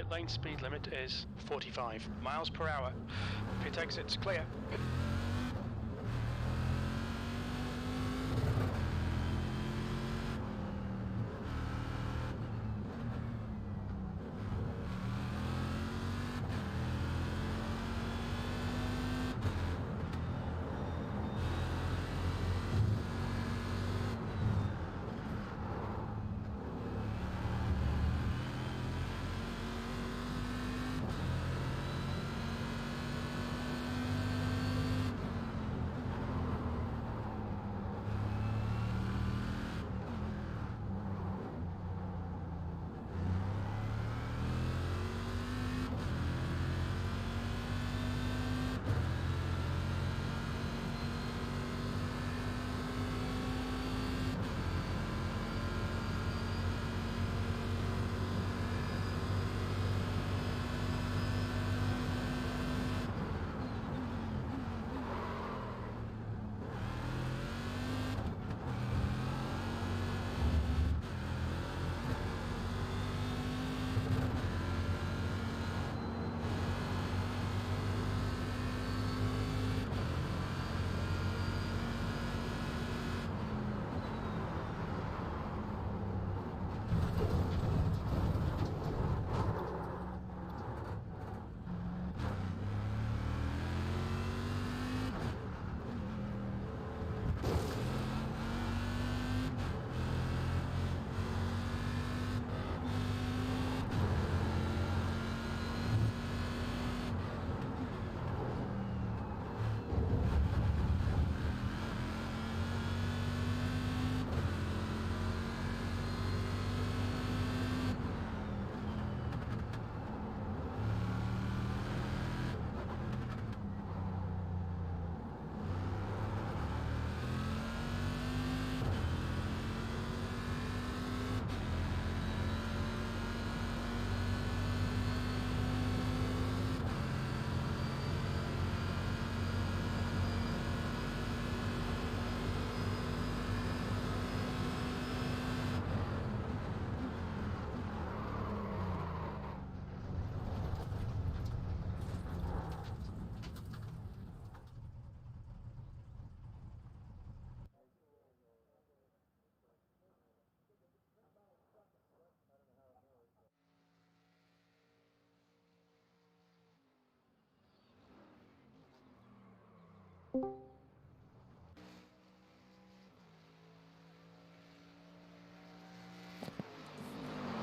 pit lane speed limit is 45 miles per hour. Pit exits clear.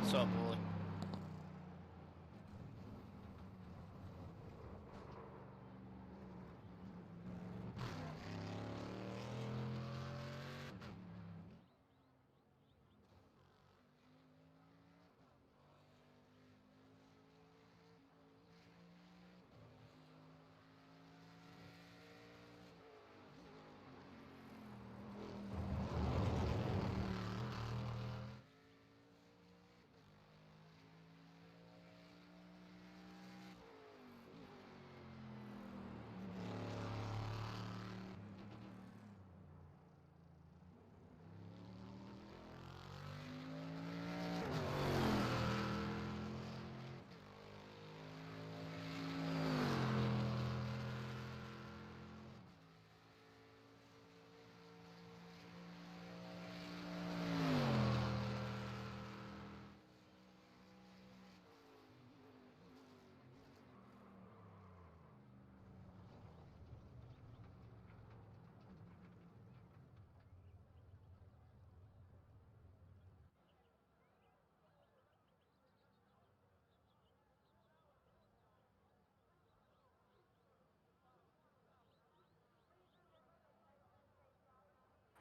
What's up, Bully?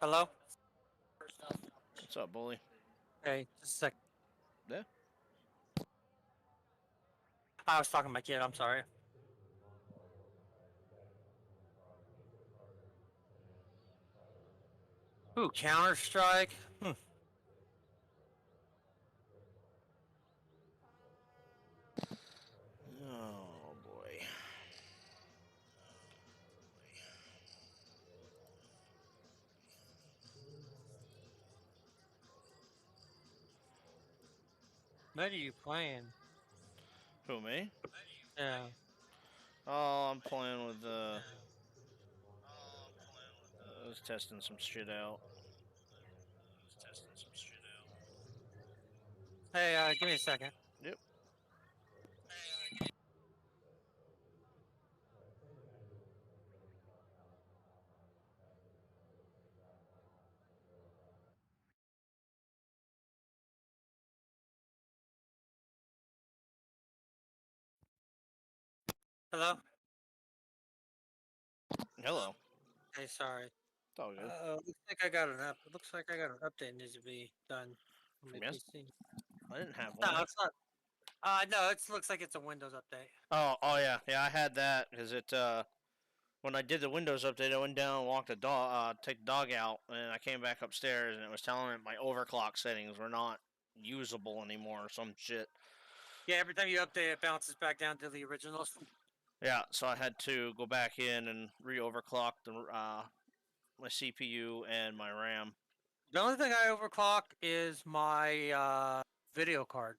Hello? What's up, Bully? Hey, just a sec. Yeah. I was talking to my kid, I'm sorry. Ooh, Counter-Strike? Oh boy. What are you playing? Who, me? Yeah. Oh, I'm playing with I was testing some shit out. Hey, give me a second. Yep. Hello. Hello. Hey, sorry. It's all good. Looks like I got an up. It looks like I got an update needs to be done on my From yes, PC. I didn't have No, one. it's not. No, it looks like it's a Windows update. Oh yeah, I had that because when I did the Windows update, I went down and walked the dog, take the dog out, and I came back upstairs and it was telling me my overclock settings were not usable anymore or some shit. Yeah, every time you update, it bounces back down to the originals. Yeah, so I had to go back in and re-overclock my CPU and my RAM. The only thing I overclock is my video card.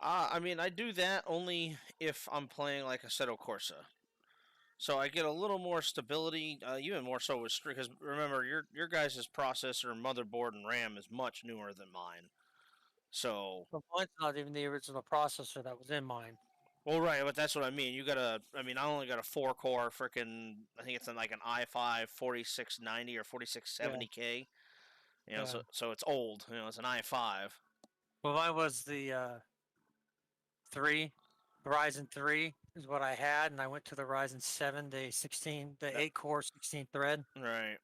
I mean, I do that only if I'm playing like Assetto Corsa. So I get a little more stability, even more so with because remember your guys' processor, motherboard, and RAM is much newer than mine. So But mine's not even the original processor that was in mine. well, right, but that's what I mean. I mean, I only got a 4-core freaking. I think it's in like an i5 4690 or 4670K. You know, Yeah. so it's old. You know, it's an i5. Well, mine was the 3, Ryzen 3 is what I had, and I went to the Ryzen 7, the 8-core 16 thread, Right.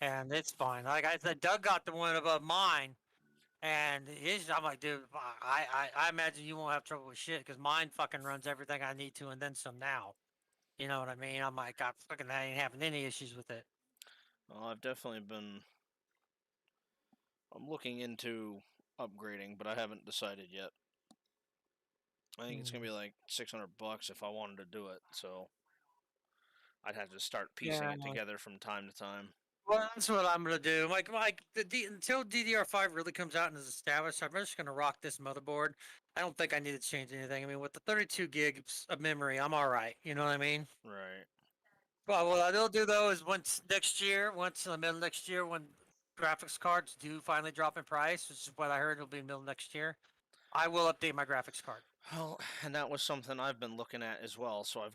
and it's fine. Like I said, Doug got the one above mine, and I'm like, dude, I imagine you won't have trouble with shit because mine fucking runs everything I need to and then some now. You know what I mean? I'm like, I ain't having any issues with it. Well, I've definitely been. I'm looking into upgrading, but I haven't decided yet. I think it's gonna be like $600 if I wanted to do it. So I'd have to start piecing Yeah. it together from time to time. Well, that's what I'm gonna do. Like until DDR5 really comes out and is established, I'm just gonna rock this motherboard. I don't think I need to change anything. I mean, with the 32 gigs of memory, I'm all right. You know what I mean? Right. Well, what I will do though is once in the middle of next year, when graphics cards do finally drop in price, which is what I heard it'll be middle of next year, I will update my graphics card. Well, and that was something I've been looking at as well. So I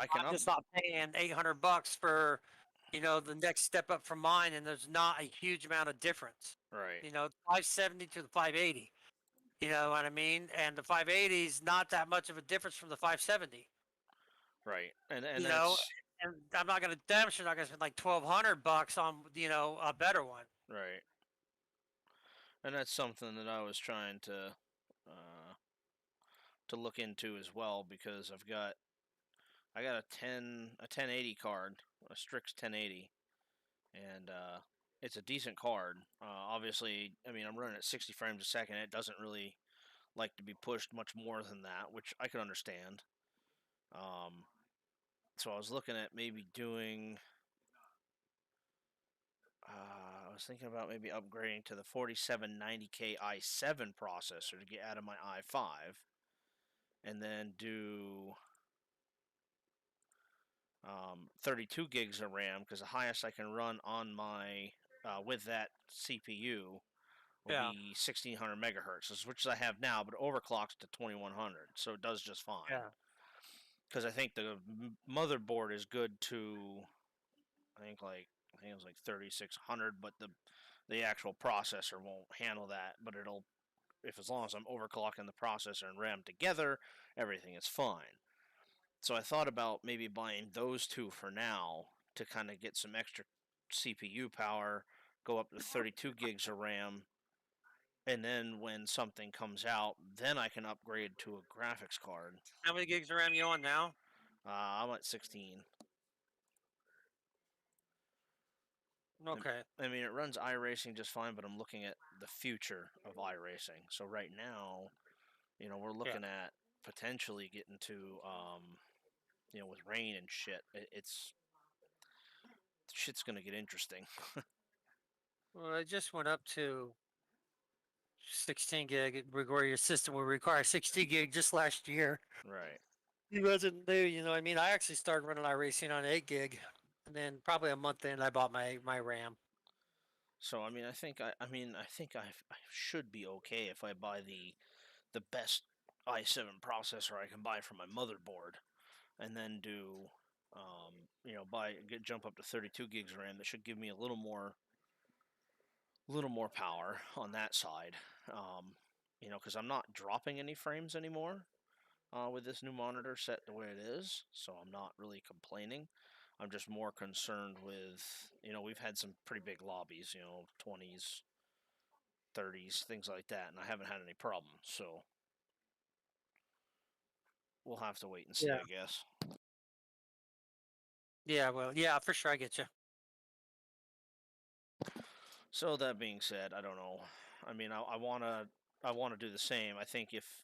can I'm just not paying $800 for, the next step up from mine, and there's not a huge amount of difference. Right. 570 to the 580. You know what I mean? And the 580 is not that much of a difference from the 570. Right. And You know, that's and I'm not gonna, damn sure not gonna spend like $1,200 on, a better one. right. And that's something that I was trying uh, to look into as well because I got a 1080 card, a Strix 1080, and it's a decent card. Obviously, I mean I'm running at 60 frames a second. It doesn't really like to be pushed much more than that, which I can understand. Um, so I was looking at maybe doing. I was thinking about maybe upgrading to the 4790K i7 processor to get out of my i5, and then do 32 gigs of RAM because the highest I can run on my with that CPU will Yeah, be 1600 megahertz, which I have now, but it overclocks to 2100, so it does just fine. yeah. Because I think the motherboard is good to, I think it was like 3600, but the actual processor won't handle that. But it'll, if as long as I'm overclocking the processor and RAM together, everything is fine. So I thought about maybe buying those two for now to kind of get some extra CPU power, go up to 32 gigs of RAM, and then when something comes out, then I can upgrade to a graphics card. How many gigs of RAM you on now? I'm at 16. Okay. I mean, it runs iRacing just fine, but I'm looking at the future of iRacing. So right now, we're Yeah. looking at potentially getting to, with rain and shit. Shit's gonna get interesting. Well, I just went up to 16 gig, where your system will require 60 gig just last year. Right. It wasn't new, you know what I mean? I actually started running iRacing on 8 gig, and then probably a month in, I bought my RAM. So I mean, I think I should be okay if I buy the best i7 processor I can buy for my motherboard, and then do, jump up to 32 gigs RAM. That should give me a little more power on that side. Because I'm not dropping any frames anymore with this new monitor set the way it is, so I'm not really complaining. I'm just more concerned with, we've had some pretty big lobbies, 20s, 30s, things like that, and I haven't had any problems, so we'll have to wait and see, Yeah. I guess. Yeah, well, yeah, for sure, I get you. So that being said, I don't know. I mean, I wanna do the same. I think if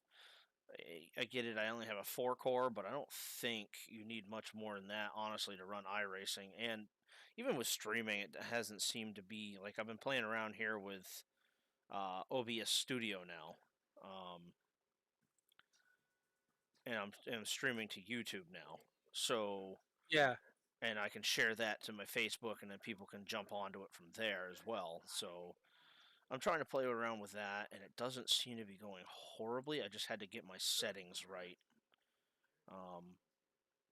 I get it, I only have a 4-core, but I don't think you need much more than that, honestly, to run iRacing. And even with streaming, it hasn't seemed to be like I've been playing around here with OBS Studio now, and I'm streaming to YouTube now. So, Yeah. and I can share that to my Facebook, and then people can jump onto it from there as well. So I'm trying to play around with that, and it doesn't seem to be going horribly. I just had to get my settings right.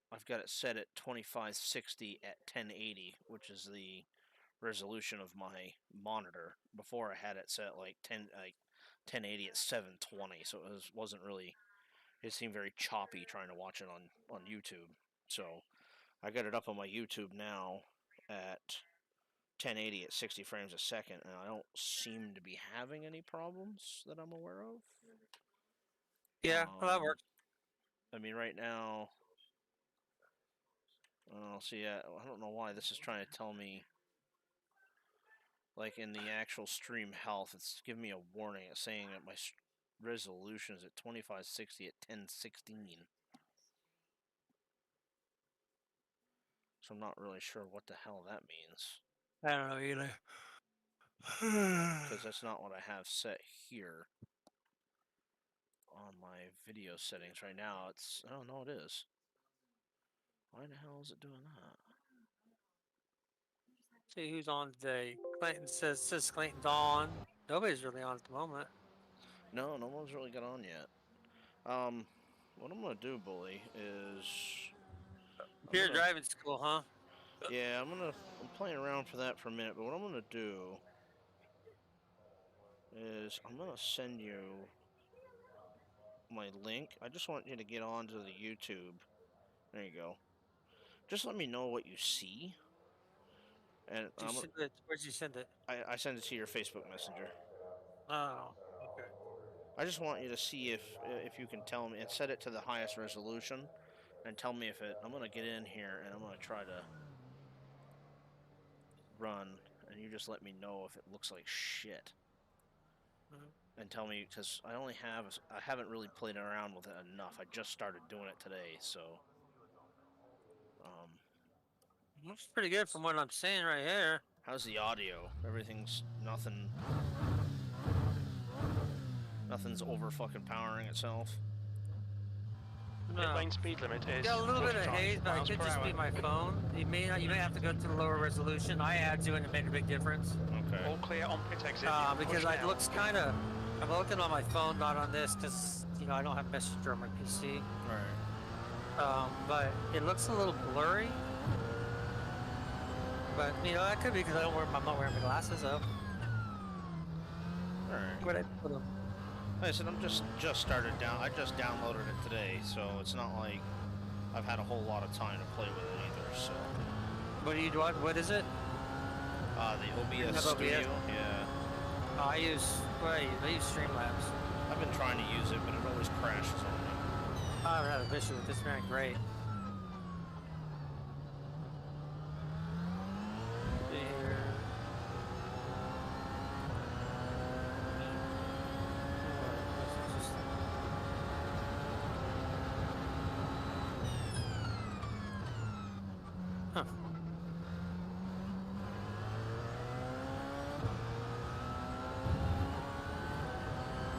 I've got it set at 2560 at 1080, which is the resolution of my monitor. Before I had it set like 1080 at 720, so wasn't really. It seemed very choppy trying to watch it on YouTube. So I got it up on my YouTube now at 1080 at 60 frames a second, and I don't seem to be having any problems that I'm aware of. Yeah, well, that works. I mean, right now, see, I don't know why this is trying to tell me, like in the actual stream health, it's giving me a warning. It's saying that my resolution is at 2560 at 1016. So I'm not really sure what the hell that means. I don't know either. Because that's not what I have set here on my video settings right now. Oh no, it is. Why the hell is it doing that? See who's on today. Clayton says Clayton's on. Nobody's really on at the moment. No one's really got on yet. What I'm gonna do, Bully, is You're driving school, huh? yeah, I'm playing around for that for a minute, but what I'm gonna do is I'm gonna send you my link. I just want you to get onto the YouTube. There you go. Just let me know what you see. And Where'd you send it? I send it to your Facebook Messenger. Oh, okay. I just want you to see if you can tell me and set it to the highest resolution, and tell me if it. I'm gonna get in here and I'm gonna try to run, and you just let me know if it looks like shit. And tell me, because I haven't really played around with it enough. I just started doing it today, so. Looks pretty good from what I'm seeing right here. How's the audio? Everything's nothing's over fucking powering itself. No. Pit lane speed limit is Got a little bit of 45 haze, but it miles could per just be hour. my phone. You may have to go to the lower resolution. I had to, and it made a big difference. Okay. All clear on pit exit. Because Push it now. looks kind of. I'm looking on my phone, not on this, because I don't have Messenger on my PC. Alright. But it looks a little blurry. But that could be because I'm not wearing my glasses though. Alright. Where'd I put them? Like I said, I just downloaded it today, so it's not like I've had a whole lot of time to play with it either. So. What do you do? What is it? The OBS OBS? Studio. Yeah. I use Streamlabs. I've been trying to use it, but it always crashes on me. I haven't had an issue with this, man. Great.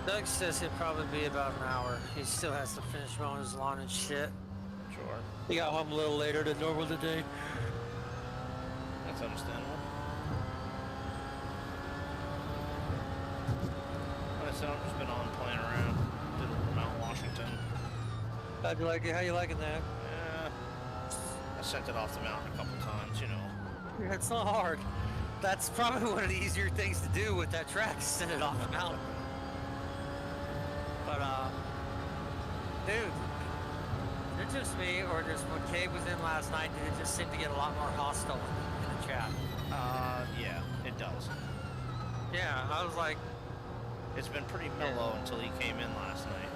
Doug says he'll probably be about an hour. He still has to finish mowing his lawn and shit. Sure. He got home a little later than normal today. That's understandable. Like I said, I've just been on playing around. Did a little Mount Washington. How'd you like it? How you liking that? Yeah. I sent it off the mountain a couple times, you know. Yeah, it's not hard. That's probably one of the easier things to do with that track, is send it off the mountain. But, dude, is it just me, or just when Cade was in last night, did it just seem to get a lot more hostile in the chat? Yeah, it does. Yeah, I was like... It's been pretty mellow until he came in last night.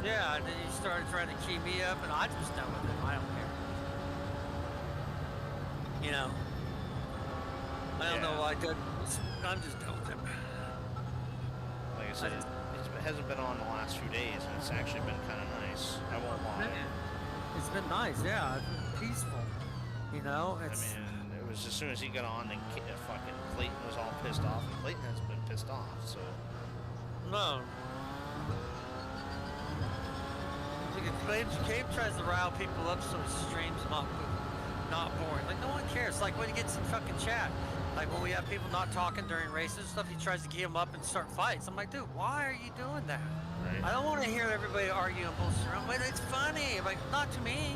Yeah, and then he started trying to key me up, and I just done with him. I don't care. You know? I don't know why I did. I'm just done with him. Like I said, it hasn't been on the last few days, and it's actually been kind of nice. I won't lie. It's been nice, yeah. It's been peaceful. You know? I mean, it was as soon as he got on, and fucking Clayton was all pissed off, and Clayton hasn't been pissed off, so... No. Cade tries to rile people up so his stream's not boring. Like, no one cares. Like, when he gets in fucking chat, like when we have people not talking during races and stuff, he tries to get them up and start fights. I'm like, dude, why are you doing that? Right. I don't want to hear everybody arguing bullshit around. But it's funny. Like, not to me.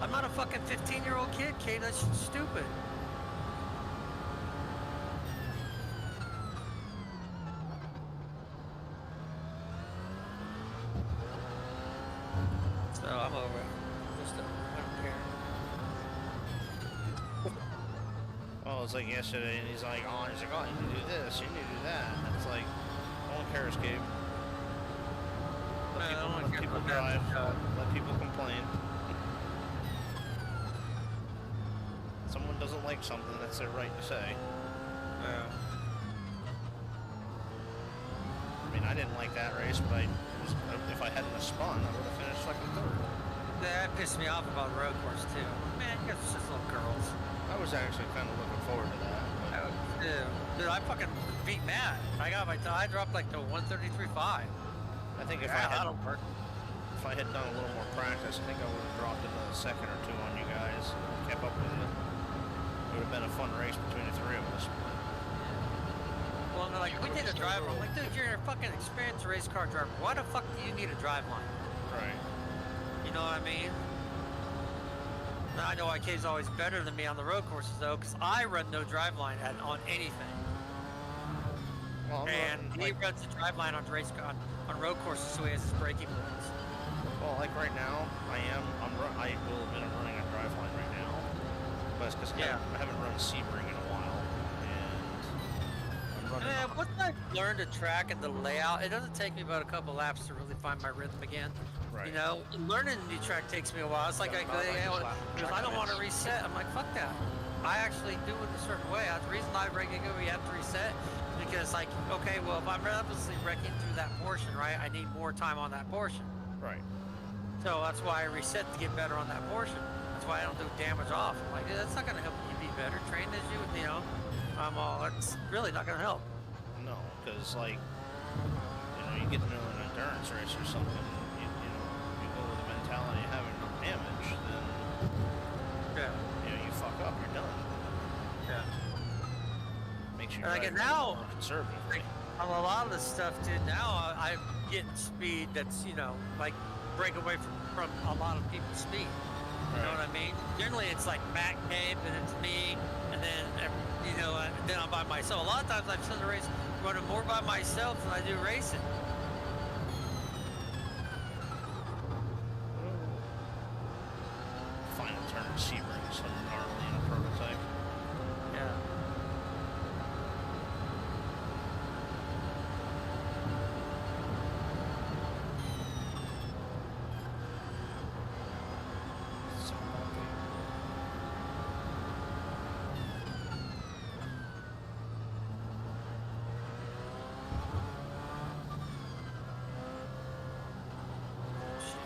I'm not a fucking 15-year-old kid, Cade. That's stupid. So I'm over it. I don't care. Well, it's like yesterday, and he's like, oh, you need to do this, you need to do that. And it's like, no one cares, Gabe. Let people drive. Let people complain. Someone doesn't like something, that's their right to say. Yeah. I mean, I didn't like that race, but if I hadn't have spun, I would have finished second, third. That pissed me off about the road course too. Man, you guys are just little girls. I was actually kind of looking forward to that. Dude, I fucking beat Matt. I dropped like to 133.5. I think if I had done a little more practice, I think I would have dropped another second or two on you guys and kept up with it. It would have been a fun race between the three of us. Well, they're like, we need a drive line. I'm like, dude, you're a fucking experienced race car driver. Why the fuck do you need a drive line? Right. You know what I mean? Now, I know IK's always better than me on the road courses, though, because I run no drive line on anything. Well, he runs the drive line on road courses, so he has his braking moves. Well, like right now, I will have been running a drive line right now, but it's because I haven't run Sebring in a while, and I'm running. Once I've learned a track and the layout, it doesn't take me about a couple laps to really find my rhythm again. Right. You know, learning a new track takes me a while. It's like if I don't want to reset, I'm like, fuck that. I actually do it a certain way. The reason I regularly have to reset is because, like, okay, well, if I'm obviously wrecking through that portion, right, I need more time on that portion. Right. So that's why I reset to get better on that portion. That's why I don't do damage off. I'm like, that's not going to help you be better. Trained as you know, it's really not going to help. No, because, like, you get into an endurance race or something, you go with the mentality of having no damage, then, you fuck up, you're done. Yeah. Makes you now, more conservative. Like, on a lot of this stuff, dude, now I'm getting speed that's, like, break away from a lot of people's speed. You know what I mean? Generally, it's like Matt Cape, and it's me, and then, then I'm by myself. A lot of times I've seen the race running more by myself than I do racing. Final turn of Sebring, so gnarly in a prototype. Yeah.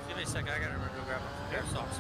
Give me a second, I gotta remember to go grab my air socks.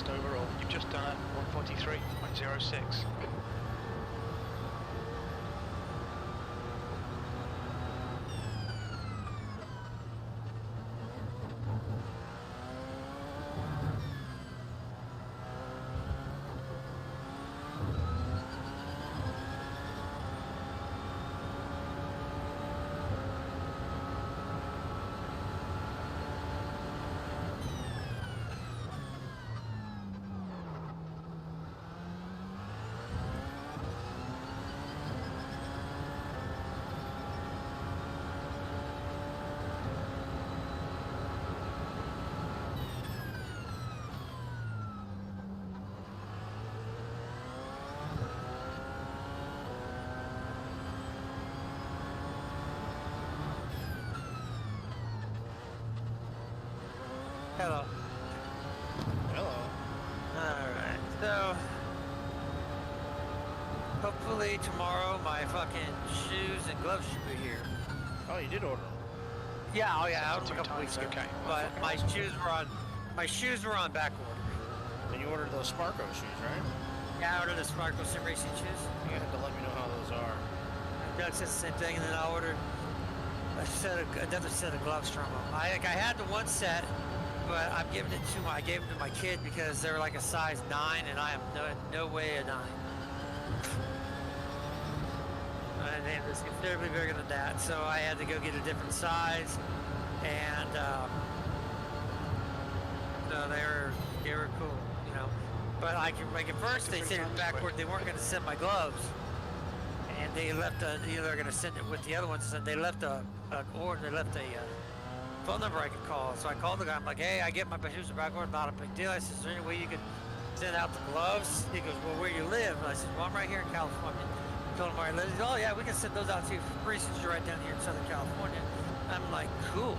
fastest overall. You've just done a 143.06. Hello. Hello. Alright, so hopefully tomorrow my fucking shoes and gloves should be here. Oh, you did order them. Yeah, oh yeah, I ordered 72 a couple weeks ago. times, okay. But my shoes were on back order. And you ordered those Sparko shoes, right? Yeah, I ordered the Sparkle Sim Racing shoes. You have to let me know how those are. Doug said the same thing, and then I ordered another set of gloves from him. I had the one set, but I'm giving it to I gave them to my kid because they're like a size 9, and I am no way a 9. And they was considerably bigger than that, so I had to go get a different size, and so they were cool, you know. But at first they said backward they weren't going to send my gloves, and they left they're going to send it with the other ones, and they left a phone number I could call. So I called the guy. I'm like, hey, I get my shoes are backward, not a big deal. I said, is there any way you could send out the gloves? He goes, well, where you live? And I said, well, I'm right here in California. I told him where I live. He said, oh yeah, we can send those out to you for free since you're right down here in Southern California. I'm like, cool.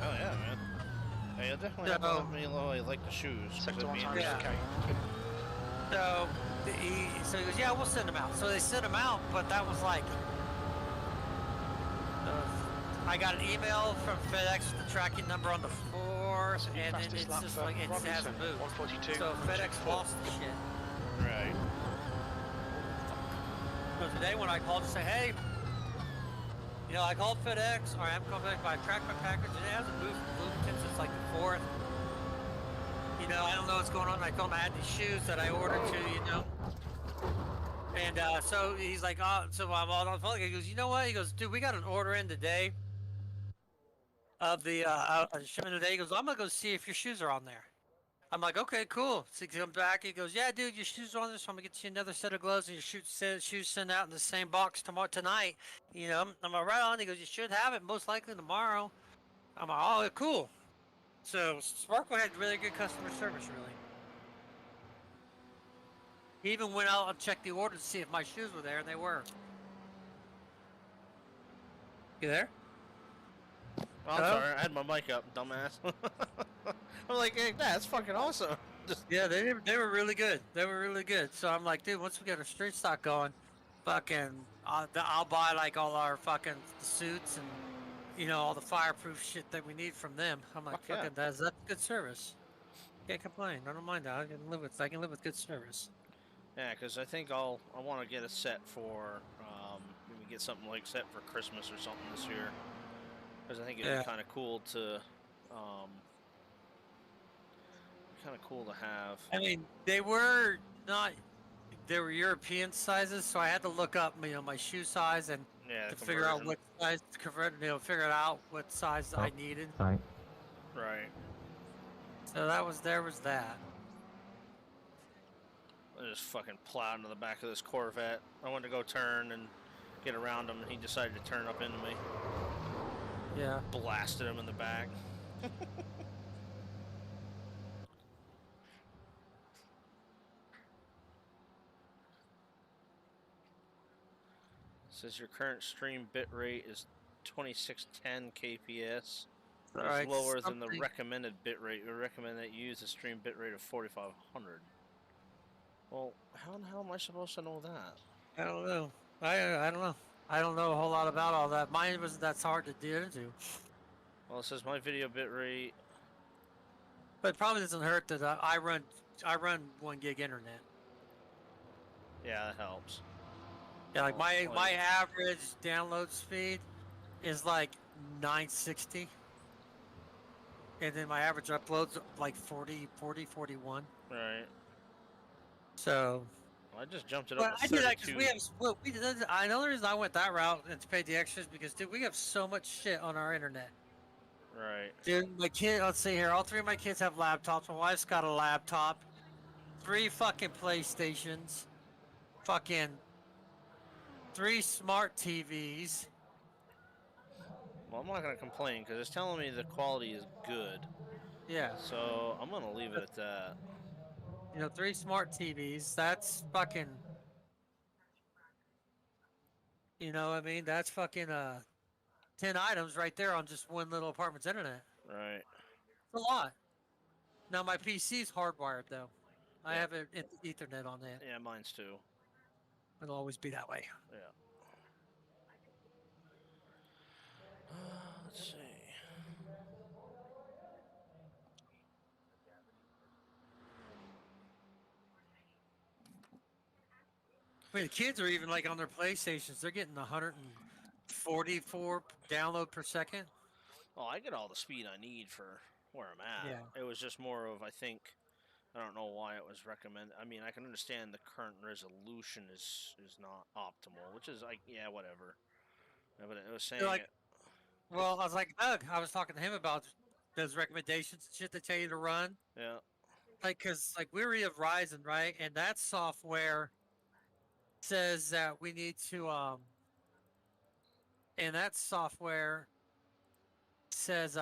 Oh yeah, man. Hey, you'll definitely have to let me know you like the shoes. Sector 1 times, Yeah. okay. So he goes, yeah, we'll send them out. So they sent them out, but that was like, I got an email from FedEx with the tracking number on the 4th, and then it's just like it hasn't moved. 142. So FedEx lost the shit. Right. So today when I called to say, hey, you know, I called FedEx, or I'm calling FedEx, but I tracked my package, and it hasn't moved from Bloomington since like the 4th. You know, I don't know what's going on. I told him I had these shoes that I ordered to, you know. And so he's like, oh, so I'm all on the phone. He goes, you know what? He goes, dude, we got an order in today of the shipment today. He goes, I'm going to go see if your shoes are on there. I'm like, okay, cool. So he comes back. He goes, yeah, dude, your shoes are on there, so I'm going to get you another set of gloves and your shoes sent out in the same box tonight. You know, I'm like, right on. He goes, you should have it most likely tomorrow. I'm like, oh, cool. So Sparkle had really good customer service, really. He even went out and checked the order to see if my shoes were there, and they were. You there? Oh, I'm sorry, I had my mic up, dumbass. I'm like, hey, that's fucking awesome. Yeah, they were really good. They were really good. So I'm like, dude, once we get our street stock going, fucking, I'll buy like all our fucking suits and, you know, all the fireproof shit that we need from them. I'm like, Fuck fucking, that's good service. Can't complain. I don't mind that. I can live with good service. Yeah, because I think I want to get a set for, maybe get something like set for Christmas or something this year. Because I think it'd be kind of cool to, have. I mean, they were European sizes, so I had to look up, you know, my shoe size and to figure out what size to convert, you know, figure out what size I needed. Right. Right. So there was that. I just fucking plowed into the back of this Corvette. I wanted to go turn and get around him, and he decided to turn up into me. Yeah. Blasted him in the back. Says your current stream bit rate is 2610 kps. It's lower than the recommended bit rate. We recommend that you use a stream bit rate of 4500. Well, how in the hell am I supposed to know that? I don't know. I don't know. I don't know a whole lot about all that. Mine wasn't that hard to get into. Well, it says my video bit rate. But it probably doesn't hurt that I run 1 gig internet. Yeah, that helps. Yeah, like Well, my average download speed is like 960. And then my average uploads like 40, 41. Right. So, Well, I just jumped it but up to I do that because 32. we have. Well, I know the reason I went that route and to pay the extras because dude, we have so much shit on our internet. Right. Dude, my kid. Let's see here. All 3 of my kids have laptops. My wife's got a laptop. 3 fucking PlayStations. Fucking 3 smart TVs. Well, I'm not gonna complain because it's telling me the quality is good. Yeah. So I'm gonna leave it at that. 3 smart TVs. That's fucking. You know what I mean? That's fucking 10 items right there on just one little apartment's internet. Right. It's a lot. Now my PC's hardwired though. I Yeah. have an Ethernet on that. Yeah, mine's too. It'll always be that way. Yeah. Let's see. I mean, the kids are even like on their PlayStations. They're getting 144 download per second. Oh, I get all the speed I need for where I'm at. Yeah. It was just more of, I don't know why it was recommended. I mean, I can understand the current resolution is not optimal, which is like, yeah, whatever. Yeah, but it was saying like- it. Well, I was like, Doug, I was talking to him about those recommendations and shit they tell you to run. Yeah. Like, cause like we were Iracing, right? And that software says that we need to and that software says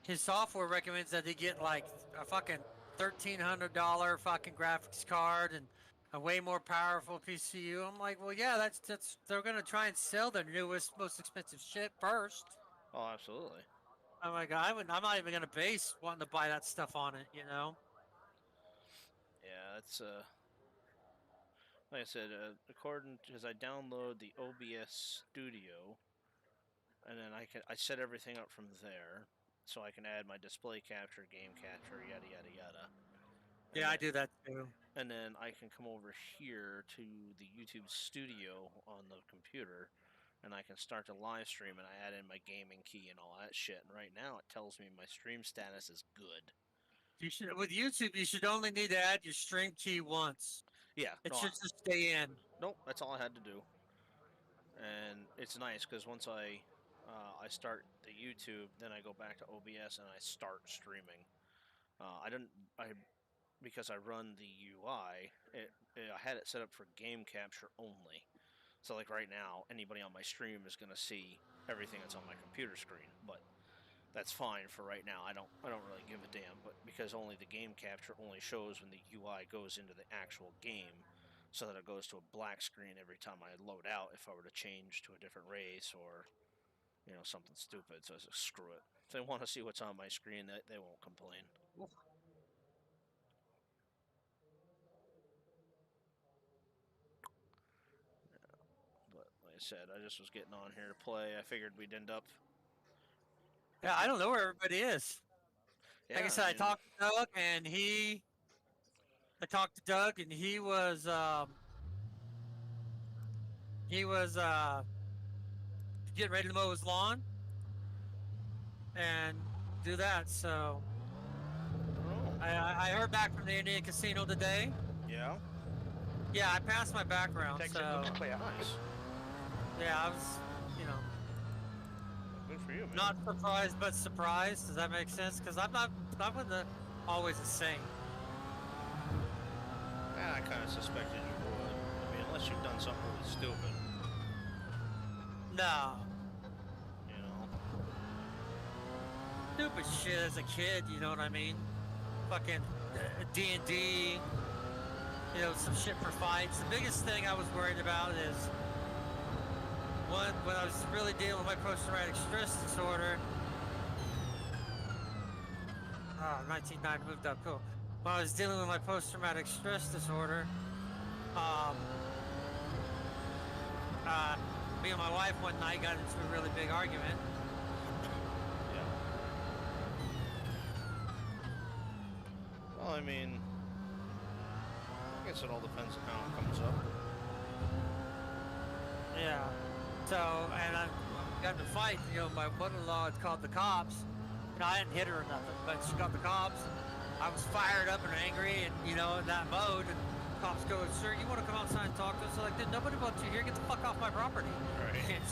his software recommends that they get like a fucking $1,300 fucking graphics card and a way more powerful PCU. I'm like, well, yeah, that's they're gonna try and sell their newest, most expensive shit first. Oh, absolutely. I'm like, I'm not even gonna base wanting to buy that stuff on it, you know. Yeah, that's like I said, according because I download the OBS Studio, and then I set everything up from there, so I can add my display capture, game capture, yada yada yada. And Yeah, I then- do that too. And then I can come over here to the YouTube Studio on the computer, and I can start to live stream, and I add in my gaming key and all that shit. And right now, it tells me my stream status is good. You should with YouTube. You should only need to add your stream key once. Yeah, It no, should just stay in. nope, that's all I had to do. And it's nice because once I start the YouTube, then I go back to OBS and I start streaming. Because I run the UI, I had it set up for game capture only. So like right now, anybody on my stream is gonna see everything that's on my computer screen, but that's fine for right now. I don't really give a damn, but because only the game capture only shows when the UI goes into the actual game, so that it goes to a black screen every time I load out if I were to change to a different race or something stupid. So I said, screw it. If they want to see what's on my screen, they won't complain. But like I said, I just was getting on here to play. I figured we'd end up. Yeah, I don't know where everybody is. Yeah, Like I said, I talked to Doug, and he was getting ready to mow his lawn and do that. So Oh, I heard back from the Indian Casino today. yeah. Yeah, I passed my background. Exit So looks clear. Nice. yeah, I was, Good for you, man. not surprised but surprised. Does that make sense? Because I'm not always the same. Yeah, I kind of suspected you would. I mean, unless you've done something really stupid, No. you know. Stupid shit as a kid, you know what I mean? Fucking D&D, some shit for fights. The biggest thing I was worried about is when I was really dealing with my post-traumatic stress disorder. 1990 moved up, cool. When I was dealing with my post-traumatic stress disorder, me and my wife one night got into a really big argument. Yeah. Well, I mean, I guess it all depends on how it comes up. Yeah. So, and I got in a fight. You know, my mother-in-law had called the cops. You know, I hadn't hit her or nothing, but she called the cops. And I was fired up and angry, and you know, in that mode. And cops go, "Sir, you want to come outside and talk to us?" I'm like, "Dude, nobody wants you here. Get the fuck off my property." Right. And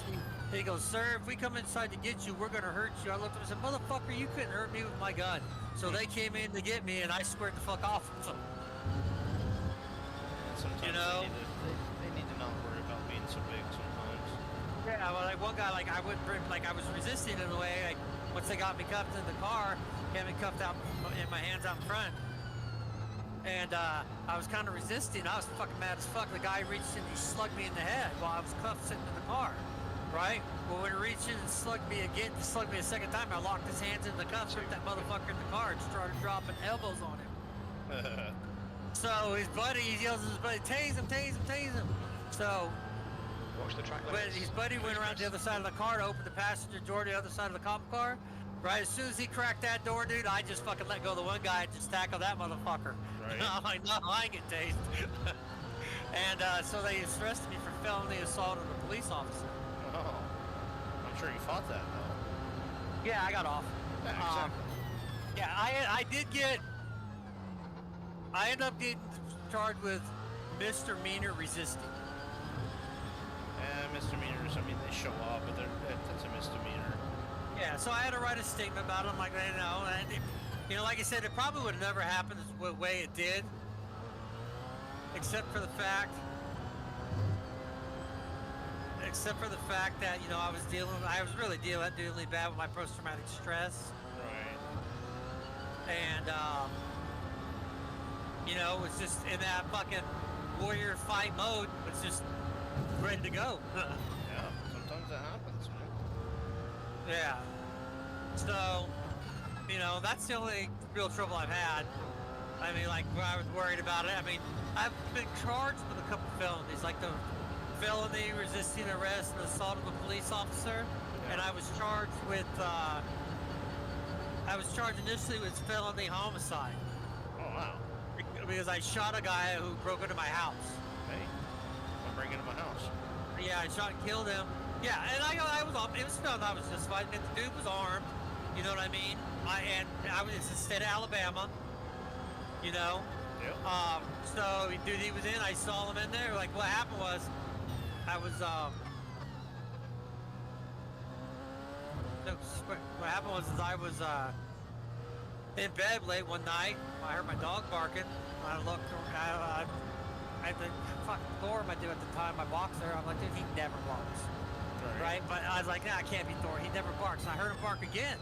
he goes, "Sir, if we come inside to get you, we're gonna hurt you." I looked at him and said, "Motherfucker, you couldn't hurt me with my gun." So they came in to get me, and I squared the fuck off with them. Sometimes You know? they need to not worry about being so big sometimes. Yeah, well, like one guy, like I wouldn't, like I was resisting in a way. Like once they got me cuffed in the car, had me cuffed out in my hands out in front, and I was kind of resisting. I was fucking mad as fuck. The guy reached in, he slugged me in the head while I was cuffed sitting in the car. Right? Well, when he reached in and slugged me again, slugged me a second time, I locked his hands in the cuffs, ripped that motherfucker in the car, and started dropping elbows on him. So his buddy, he yells at his buddy, "Tase him, tase him, tase him." So, Watch the track but limits. his buddy went around the other side of the car to open the passenger door to the other side of the cop car. Right, as soon as he cracked that door, dude, I just fucking let go of the one guy and just tackled that motherfucker. Right. I'm like, no, I ain't get tased. And so they arrested me for felony assault on a police officer. Oh. I'm sure you fought that, though. Yeah, I got off. Yeah, exactly. Yeah, I did get. I ended up getting charged with misdemeanor resisting. Misdemeanors, I mean, they show up, but that's a misdemeanor. Yeah, so I had to write a statement about it. I'm like, you know, and it, you know, like I said, it probably would have never happened the way it did, except for the fact that, you know, I was really dealing bad with my post-traumatic stress. Right. And, you know, it was just in that fucking warrior fight mode. It's just ready to go. Yeah, sometimes that happens, man. Yeah. So, you know, that's the only real trouble I've had. I mean, like, where I was worried about it. I mean, I've been charged with a couple felonies, like the felony resisting arrest and assault of a police officer. Yeah. And I was charged with, initially with felony homicide. Oh, wow. Because I shot a guy who broke into my house. Hey, I'm bringing to my house. Yeah, I shot and killed him. Yeah, and I was off. It was found I was justified. I mean, the dude was armed. You know what I mean? I was in the state of Alabama. You know. Yep. So dude, he was in. I saw him in there. Like, what happened was, I was in bed late one night. I heard my dog barking. I looked. I had the fucking Thor I do at the time. My boxer. I'm like, dude, he never barks. Right? But I was like, nah, I can't be Thor. He never barks. And I heard him bark again.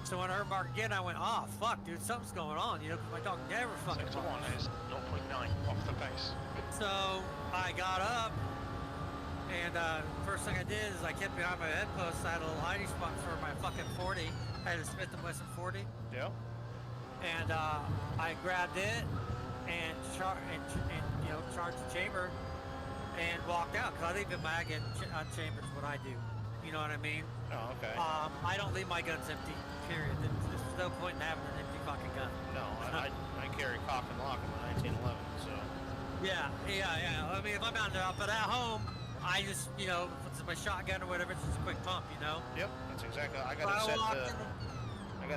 So when I heard him bark again, I went, oh, fuck, dude, something's going on. You know, 'cause my dog never fucking Sector 1 barks. is 0.9 off the base. So I got up, and first thing I did is I kept behind my headpost. I had a little hiding spot for my fucking 40. I had a Smith & Wesson 40. Yep. And I grabbed it and you know, charged the chamber and walked out, because I leave it mag in chambers, what I do. You know what I mean? Oh, okay. I don't leave my guns empty, period. There's no point in having an empty fucking gun. No, I carry cock and lock in my 1911, so. Yeah. I mean, if I'm out there, but at home, I just, you know, if it's my shotgun or whatever, it's just a quick pump, you know? Yep, that's exactly. I got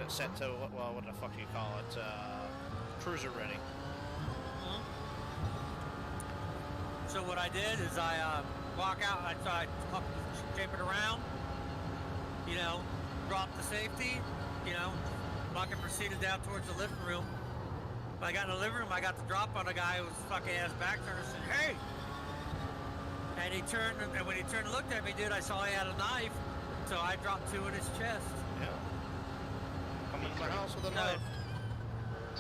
it set to what the fuck do you call it? Cruiser ready. So what I did is I walk out, I chambered around, you know, dropped the safety, you know, fucking proceeded down towards the living room. When I got in the living room, I got the drop on a guy who was fucking ass back turned and said, hey! And he turned, and when he turned and looked at me, dude, I saw he had a knife, so I dropped 2 in his chest. Yeah. Come into my house with a knife.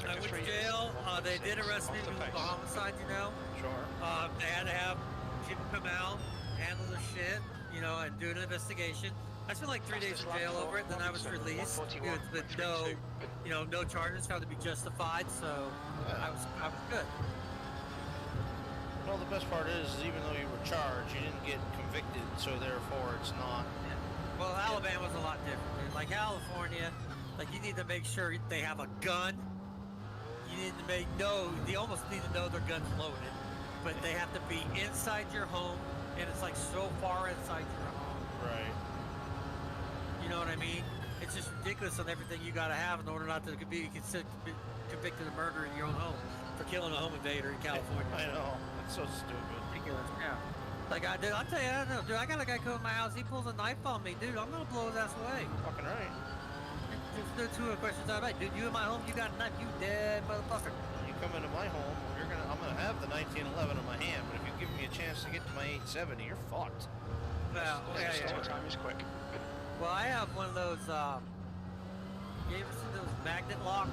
I went to jail. They did arrest me for homicide, you know. Sure. They had to have people come out, handle the shit, you know, and do an investigation. I spent like 3 days in jail over it, then I was released with no, you know, no charges, found to be justified, so I was good. Well, the best part is even though you were charged, you didn't get convicted, so therefore it's not. Yeah. Well, Alabama's a lot different, dude. Like California, like you need to make sure they have a gun. you need to you almost need to know their gun's loaded, but they have to be inside your home, and it's like so far inside your home. Right. You know what I mean? It's just ridiculous on everything you got to have in order not to be convicted of murder in your own home for killing a home invader in California. I know. That's so stupid. Ridiculous. Yeah. Like I'll tell you, I don't know, dude. I got a guy come in my house. He pulls a knife on me, dude. I'm gonna blow his ass away. Fucking right. There's no two questions out of it, dude. You in my home? You got a knife? You dead, motherfucker. You come into my home, I'm gonna have the 1911 in my hand, but if you give me a chance to get to my 870, you're fucked. Well, Time is quick. Well, I have one of those. You ever seen those magnet lock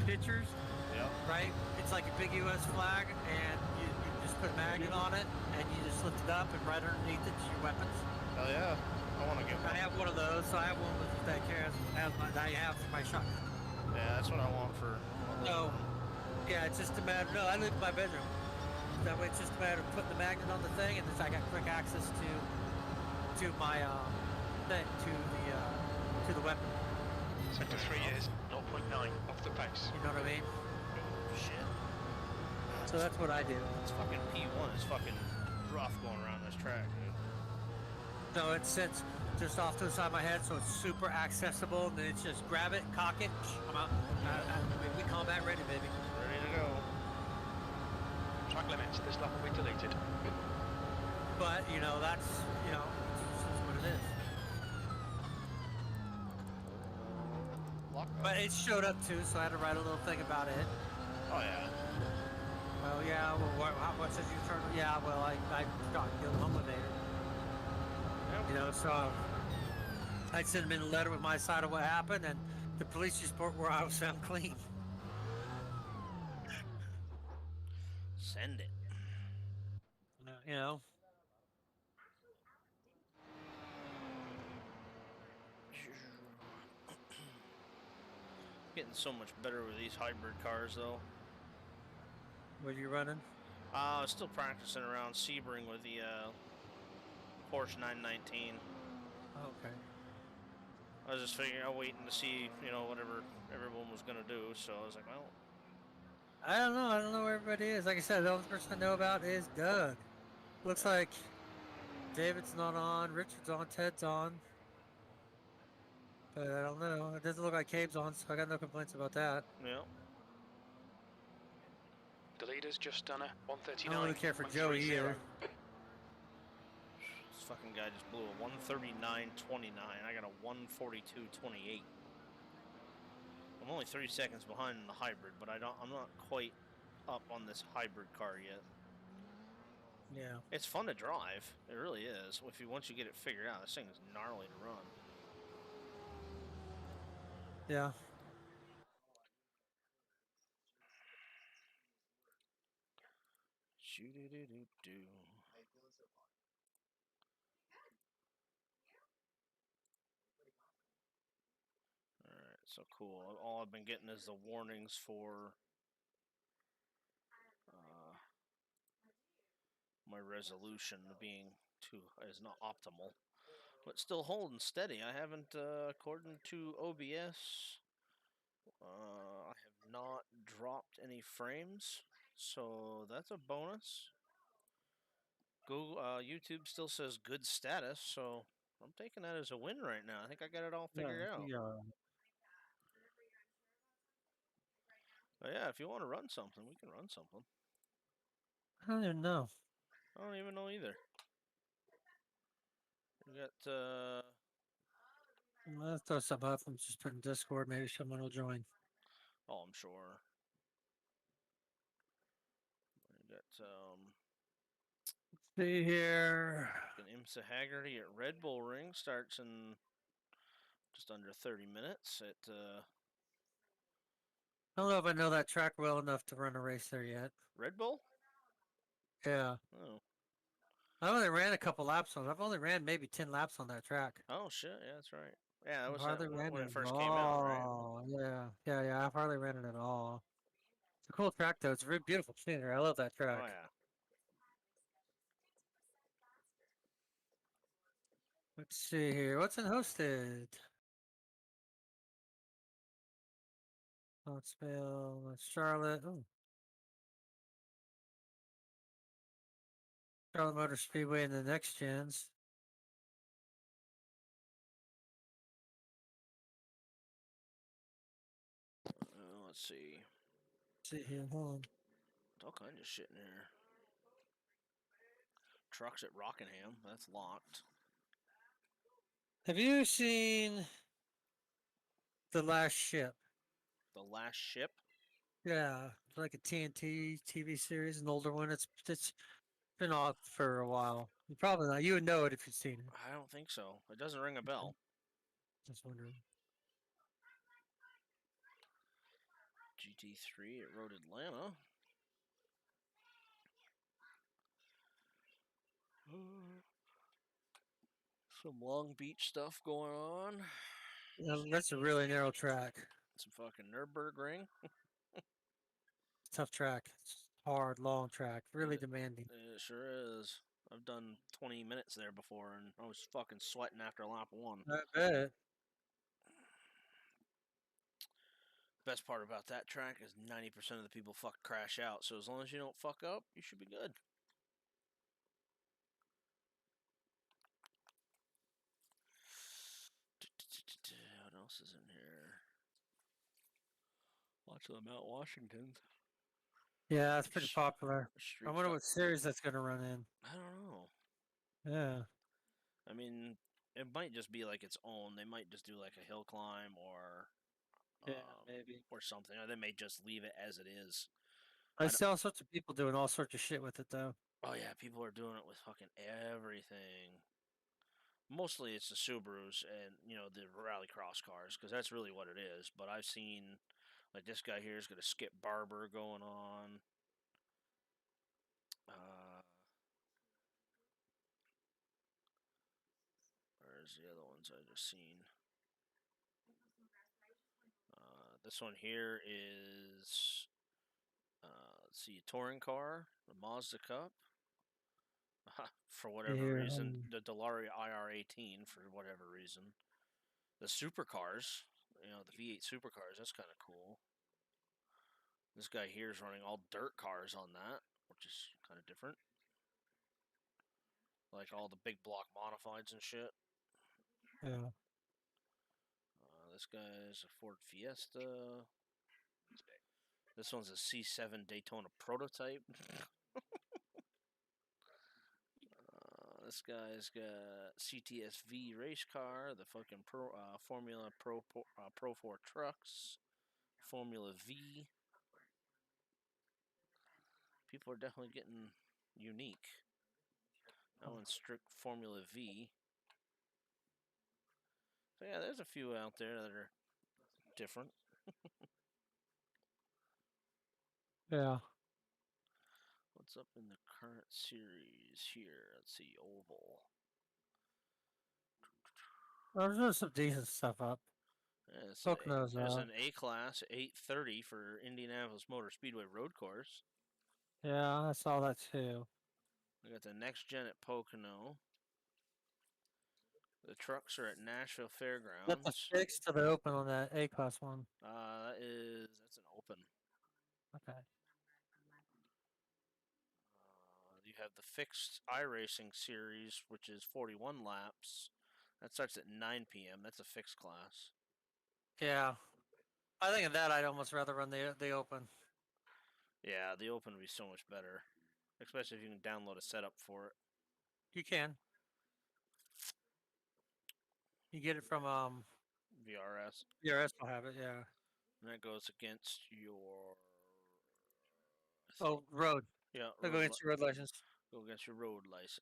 pictures? Yeah. Right? It's like a big U.S. flag, and you just put a magnet on it, and you just lift it up, and right underneath it's your weapons. Hell yeah. I want to get one. I have one of those, so I have one with that I have for my shotgun. Yeah, that's what I want for. So, yeah, it's just a matter. No, I live in my bedroom. That way, it's just a matter of putting the magnet on the thing, and then I got quick access to my thing, to the weapon. Sector 3 is 0.9 off the pace. You know what I mean? Shit. So that's what I do. It's fucking P1. It's fucking rough going around this track, dude. So it sits just off to the side of my head, so it's super accessible. And then it's just grab it, cock it, I'm out. We combat ready, baby. Ready to go. Track limits. This lap will be deleted. But that's it's what it is. But it showed up too, so I had to write a little thing about it. Oh yeah. Well, yeah. Well, how much did you turn? Yeah. Well, I got killed home with it. So I sent him in a letter with my side of what happened and the police report where I was found clean. Send it. Getting so much better with these hybrid cars, though. What are you running? Still practicing around Sebring with the Porsche 919. Okay. I was just figuring out, waiting to see, whatever everyone was gonna do. So I was like, well, I don't know. I don't know where everybody is. Like I said, the only person I know about is Doug. Looks like David's not on, Richard's on, Ted's on. But I don't know. It doesn't look like Cabe's on, so I got no complaints about that. yeah. The leader's just done a 139. I don't really care for Joey either. This fucking guy just blew a 139.29. I got a 142.28. I'm only 30 seconds behind in the hybrid, but I'm not quite up on this hybrid car yet. Yeah. It's fun to drive. It really is. Once you get it figured out, this thing is gnarly to run. Yeah. Shoo-doo-doo-doo-doo. Alright, so cool. All I've been getting is the warnings for my resolution is not optimal, but still holding steady. I haven't, according to OBS, I have not dropped any frames, so that's a bonus. Google, YouTube still says good status, so I'm taking that as a win right now. I think I got it all figured out. Yeah. But yeah, if you want to run something, we can run something. I don't even know. I don't even know either. We got, Let's throw something up. I'm just putting Discord. Maybe someone will join. oh, I'm sure. We got, See here. IMSA Haggerty at Red Bull Ring starts in just under 30 minutes at, I don't know if I know that track well enough to run a race there yet. Red Bull? Yeah. Oh. I only ran a couple laps on it. I've only ran maybe 10 laps on that track. Oh, shit. Yeah, that's right. Yeah, that was Hardly ran when it it first at came out, right? all. Yeah. I've hardly ran it at all. It's a cool track, though. It's a very beautiful scenery. I love that track. Oh, yeah. Let's see here. What's in hosted? Huntsville, Charlotte. Oh, Charlotte Motor Speedway and the next gens. Let's see. See here, hold on. All kinds of shit in here. Trucks at Rockingham. That's locked. Have you seen The Last Ship? The Last Ship. Yeah, it's like a TNT TV series, an older one. It's been off for a while. You probably not. You would know it if you'd seen it. I don't think so. It doesn't ring a bell. Just wondering. GT3 at Road Atlanta. Some Long Beach stuff going on. That's a really narrow track. Some fucking Nürburgring. Tough track. It's hard, long track. Really demanding. It sure is. I've done 20 minutes there before, and I was fucking sweating after lap 1. I bet. Best part about that track is 90% of the people fuck crash out. So as long as you don't fuck up, you should be good. What else is in here? Lots of the Mount Washingtons. Yeah, that's pretty popular. Street I wonder Fi- what series that's going to run in. I don't know. Yeah. I mean, it might just be like its own. They might just do like a hill climb or maybe. or something. Or they may just leave it as it is. I see all sorts of people doing all sorts of shit with it, though. Oh yeah, people are doing it with fucking everything. Mostly it's the Subarus and the rallycross cars because that's really what it is. But I've seen like this guy here is gonna skip Barber going on. Where's the other ones I just seen? This one here is let's see, touring car, the Mazda Cup. For whatever reason, the Dellaria IR18 for whatever reason. The supercars, the V8 supercars, that's kind of cool. This guy here is running all dirt cars on that, which is kind of different. Like all the big block modifieds and shit. Yeah. This guy's a Ford Fiesta. This one's a C7 Daytona prototype. This guy's got CTSV race car, the fucking Formula Pro 4 trucks, Formula V. People are definitely getting unique. That one's strict Formula V. So yeah, there's a few out there that are different. Yeah. What's up in the current series here? Let's see, Oval. There's some decent stuff up. Yeah, Poconos there's an A-Class 830 for Indianapolis Motor Speedway road course. Yeah, I saw that too. We got the next gen at Pocono. The trucks are at Nashville Fairgrounds. That's a fix to the open on that A-Class one. That's an open. Okay. You have the fixed iRacing series, which is 41 laps. That starts at 9 p.m. That's a fixed class. Yeah. I think of that, I'd almost rather run the open. Yeah, the open would be so much better. Especially if you can download a setup for it. You can. You get it from VRS. VRS will have it, yeah. And that goes against your... Road. Yeah, They'll go against your road license. Go against your road license.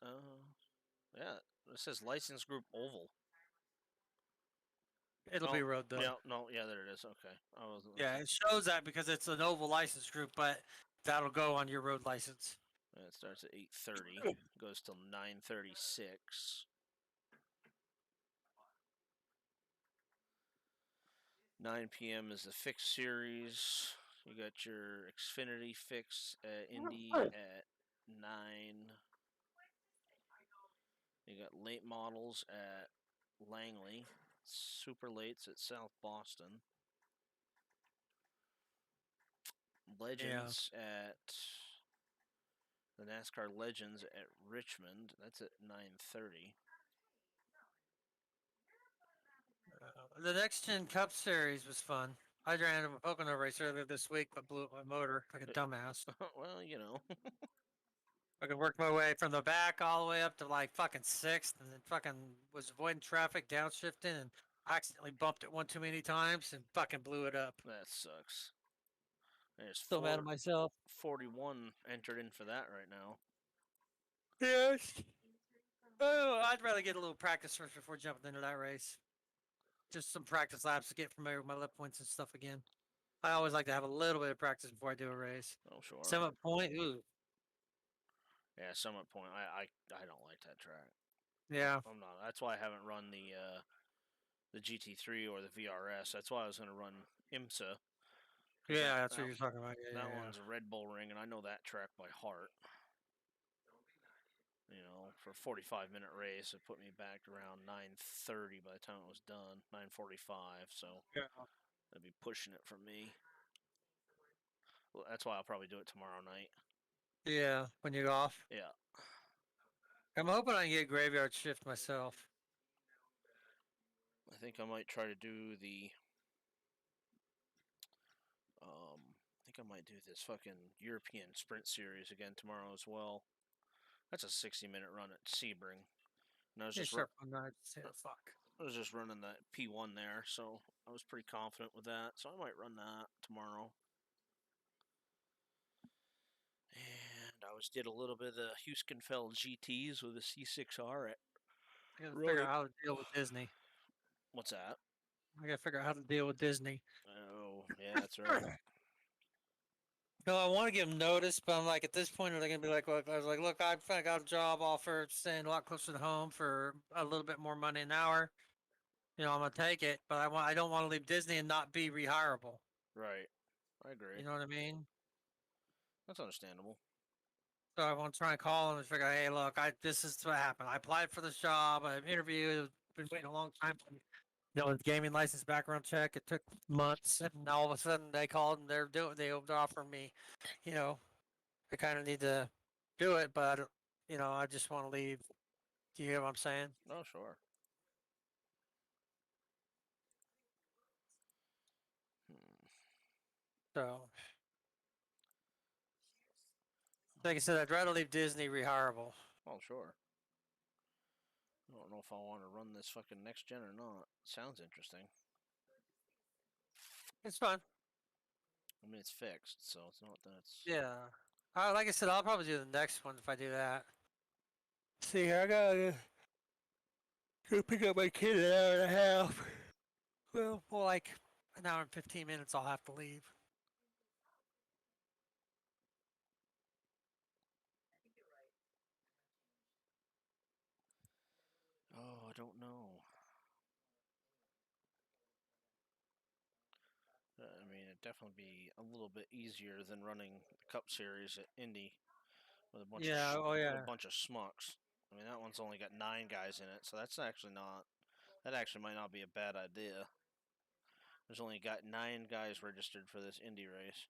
Yeah, it says license group Oval. It'll be road though. Yeah, there it is. Okay. Yeah, it shows that because it's an Oval license group, but that'll go on your road license. Yeah, it starts at 8:30, goes till 9:36. 9 p.m. is the fixed series. You got your Xfinity fix at Indy at 9. You got late models at Langley. Super lates at South Boston. Legends at the NASCAR Legends at Richmond. That's at 9:30. The Next Gen Cup Series was fun. I ran a Pocono race earlier this week, but blew up my motor like a dumbass. Well, you know. I could work my way from the back all the way up to like fucking sixth, and then fucking was avoiding traffic, downshifting, and accidentally bumped it one too many times and fucking blew it up. That sucks. There's Still mad at myself. 41 entered in for that right now. Yes. Oh, I'd rather get a little practice first before jumping into that race. Just some practice laps to get familiar with my lip points and stuff again. I always like to have a little bit of practice before I do a race. Oh, sure. Summit Point, ooh. Yeah, Summit Point. I don't like that track. Yeah. I'm not. That's why I haven't run the GT3 or the VRS. That's why I was going to run IMSA. Yeah, that's what you're talking about. Yeah, that yeah, one's a Red Bull Ring, and I know that track by heart. You know, for a 45-minute race, it put me back around 9:30 by the time it was done. 9:45, so yeah. that'd be pushing it for me. Well, that's why I'll probably do it tomorrow night. Yeah, when you go off. Yeah. I'm hoping I can get graveyard shift myself. I think I might try to do the. I think I might do this fucking European Sprint Series again tomorrow as well. That's a 60-minute run at Sebring. And I was just fuck. I was just running that P1 there, so I was pretty confident with that. So I might run that tomorrow. And I did a little bit of the Huskenfeld GTs with a C6R at. I gotta figure out how to deal with Disney. What's that? I gotta figure out how to deal with Disney. Oh, yeah, that's right. No, I want to give them notice, but I'm like, at this point, they're gonna be like, look, I was like, look, I got a job offer, staying a lot closer to home for a little bit more money an hour. You know, I'm gonna take it, but I don't want to leave Disney and not be rehireable. Right. I agree. You know what I mean? That's understandable. So I want to try and call them and figure, hey, look, this is what happened. I applied for this job. I interviewed. Been waiting a long time. You know, the gaming license background check. It took months, and all of a sudden they called and they offered me. You know, I kind of need to do it, but I don't, you know, I just want to leave. Do you hear what I'm saying? Oh, sure. So, like I said, I'd rather leave Disney rehireable. Oh, sure. I don't know if I want to run this fucking next gen or not. Sounds interesting. It's fun. I mean, it's fixed, so it's not that it's... Yeah. Like I said, I'll probably do the next one if I do that. See here, I gotta go pick up my kid in an hour and a half. Well, like an hour and 15 minutes, I'll have to leave. Oh, I don't know. I mean, it'd definitely be a little bit easier than running the Cup Series at Indy with a bunch Yeah, a bunch of schmucks. I mean, that one's only got 9 guys in it, so that's actually not... That actually might not be a bad idea. There's only got 9 guys registered for this Indy race.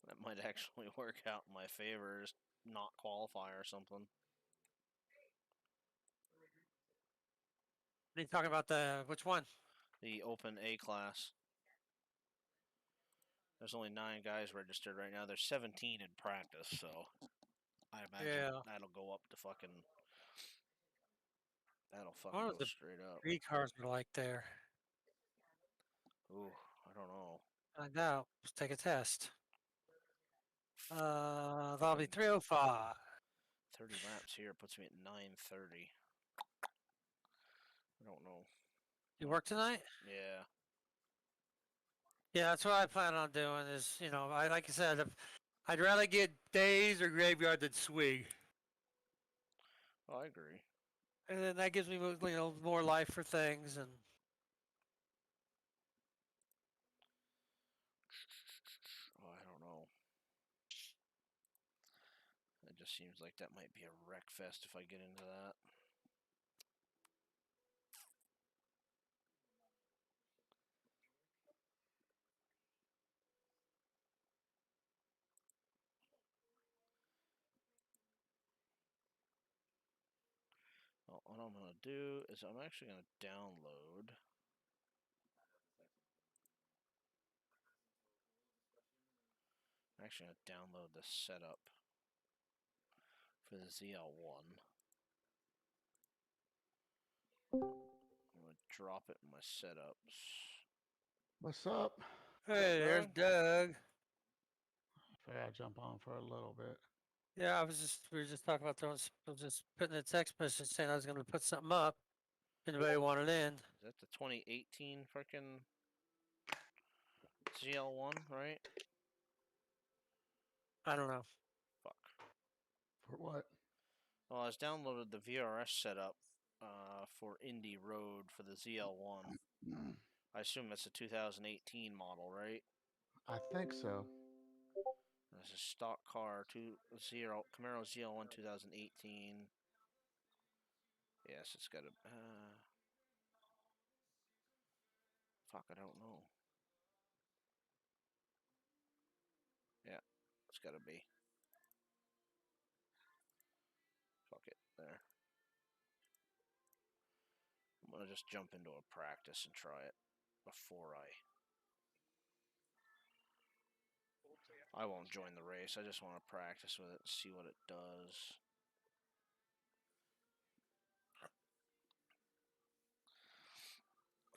That might actually work out in my favor, just not qualify or something. Are you talking about which one? The Open A class. There's only 9 guys registered right now. There's 17 in practice, so I imagine that'll go up to fucking... That'll fucking go straight up. 3 cars are like there. Ooh, I don't know. Find out. Let's take a test. That'll be 305. 30 laps here puts me at 9:30. I don't know. You work tonight? Yeah. Yeah, that's what I plan on doing. Is like I said, I'd rather get days or graveyard than swing. Oh, I agree. And then that gives me more life for things and. Oh, I don't know. It just seems like that might be a wreck fest if I get into that. what I'm gonna do is I'm actually gonna download. I'm actually gonna download the setup for the ZL1. I'm gonna drop it in my setups. What's up? Hey, there's Doug. Figured I'd jump on for a little bit. Yeah, we were just talking about throwing, I was just putting a text message saying I was going to put something up. Anybody want it in? Is that the 2018 freaking ZL1, right? I don't know. Fuck. For what? Well, I was downloaded the VRS setup for Indy Road for the ZL1. Mm, I assume that's a 2018 model, right? I think so. This is stock car Camaro ZL1 2018. Yes, it's got a. Fuck, I don't know. Yeah, it's got to be. Fuck it, there. I'm gonna just jump into a practice and try it before I won't join the race. I just want to practice with it and see what it does.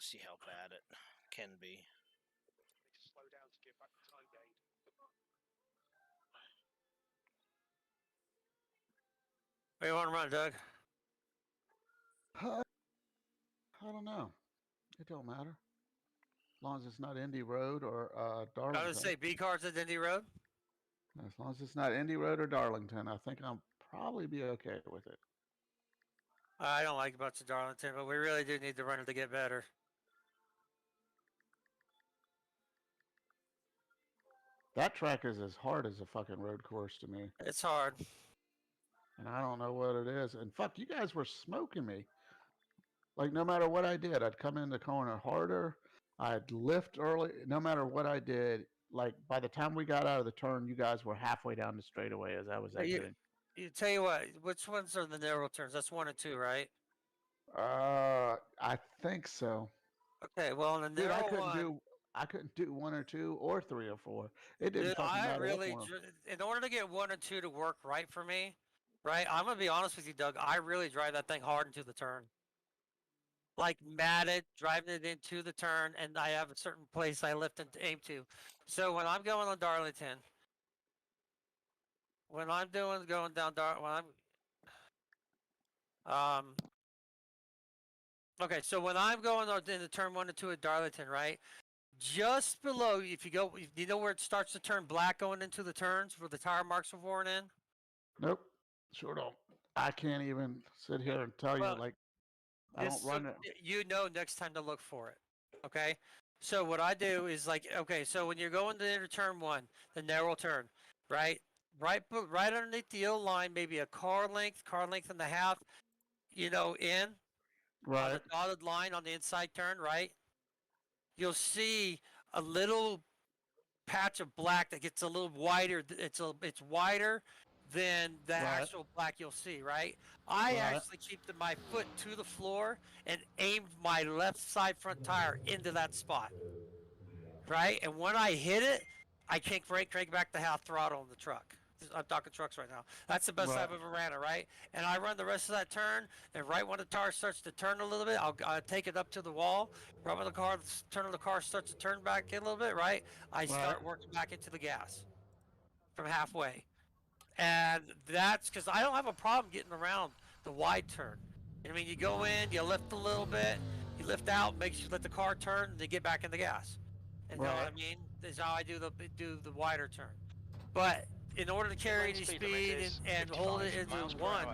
See how bad it can be. Slow down to give back the time gain. Where you want to run, Doug? I don't know. It don't matter. As long as it's not Indy Road or I was Darlington. going to say B cars at Indy Road. As long as it's not Indy Road or Darlington, I think I'll probably be okay with it. I don't like much of Darlington, but we really do need to run it to get better. That track is as hard as a fucking road course to me. It's hard. And I don't know what it is. And fuck, you guys were smoking me. Like, no matter what I did, I'd come in the corner harder. I'd lift early. No matter what I did, like, by the time we got out of the turn, you guys were halfway down the straightaway as I was exiting. You tell you what, which ones are the narrow turns? That's 1 and 2, right? I think so. Okay, well, in the Dude, narrow one, I couldn't do 1 or 2 or 3 or 4. It didn't dude, fucking I matter. really, in order to get 1 and 2 to work right for me, right? I'm gonna be honest with you, Doug. I really drive that thing hard into the turn, like matted, driving it into the turn, and I have a certain place I lift and aim to. So when I'm going on Darlington, when I'm going down okay, so when I'm going in the turn 1 and 2 at Darlington, right? Just below, if you know where it starts to turn black going into the turns where the tire marks are worn in? Nope. Sure don't. I can't even sit here and tell Well, you, like, I don't run it. You know next time to look for it. Okay? So what I do is like, okay, so when you're going to turn 1, the narrow turn, right? Right underneath the O line, maybe a car length and a half, in on Right. the dotted line on the inside turn, right? You'll see a little patch of black that gets a little wider. It's wider than the Right. actual black you'll see, right? I Right. actually keep my foot to the floor and aimed my left side front tire into that spot, right? And when I hit it, I can't crank back the half throttle on the truck. I'm talking trucks right now. That's the best Right. I've ever ran it, right? And I run the rest of that turn, and right when the tire starts to turn a little bit, I'll take it up to the wall. Right when the turn of the car starts to turn back in a little bit, right? I start working back into the gas from halfway. And that's because I don't have a problem getting around the wide turn. I mean, you go in, you lift a little bit, you lift out, make sure you let the car turn, and then get back in the gas. And you know what I mean? That's how I do the wider turn. But in order to carry any speed and hold it into 1,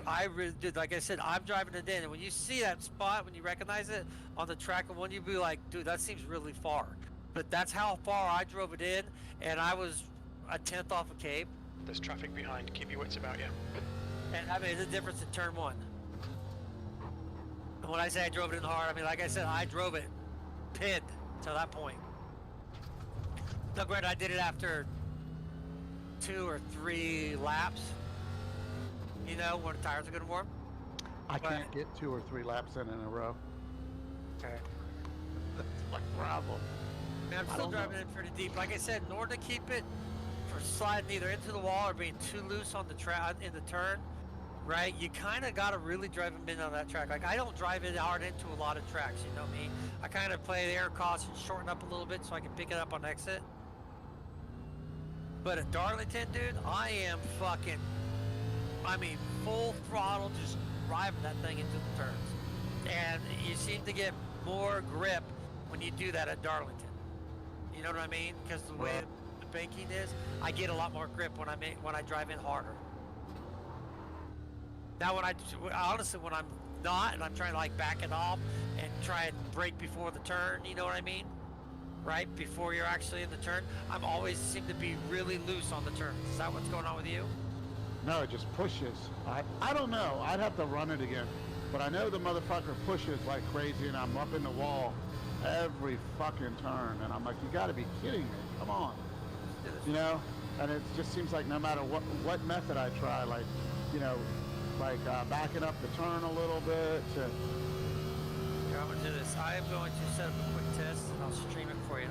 I really did. Like I said, I'm driving it in, and when you see that spot, when you recognize it on the track of 1, you'd be like, dude, that seems really far. But that's how far I drove it in, and I was a 10th off a Cape. There's traffic behind. Keep your wits about you. And I made a difference in turn 1. And when I say I drove it in hard, I mean, like I said, I drove it pinned to that point. Now, granted, I did it after 2 or 3 laps, when the tires are good and warm. I But- can't get 2 or 3 laps in a row. Okay. That's my problem. I mean, I'm I still don't driving know. in pretty deep. Like I said, in order to keep it from sliding either into the wall or being too loose on the track in the turn, right? You kind of got to really drive them in on that track. Like I don't drive it hard into a lot of tracks. You know me. I kind of play the air caution, shorten up a little bit so I can pick it up on exit. But at Darlington, dude, I am fucking. I mean, full throttle, just driving that thing into the turns. And you seem to get more grip when you do that at Darlington. You know what I mean? Because the way Right. the banking is, I get a lot more grip when I drive in harder. Now, honestly, when I'm not and I'm trying to like back it off and try and brake before the turn, you know what I mean? Right before you're actually in the turn, I'm always seem to be really loose on the turns. Is that what's going on with you? No, it just pushes. I don't know. I'd have to run it again. But I know the motherfucker pushes like crazy, and I'm up in the wall every fucking turn. And I'm like, you got to be kidding me. Come on. You know? And it just seems like no matter what method I try, like, you know, like backing up the turn a little bit. Here, I'm going to do this. I am going to set up a quick test, and I'll stream it for you.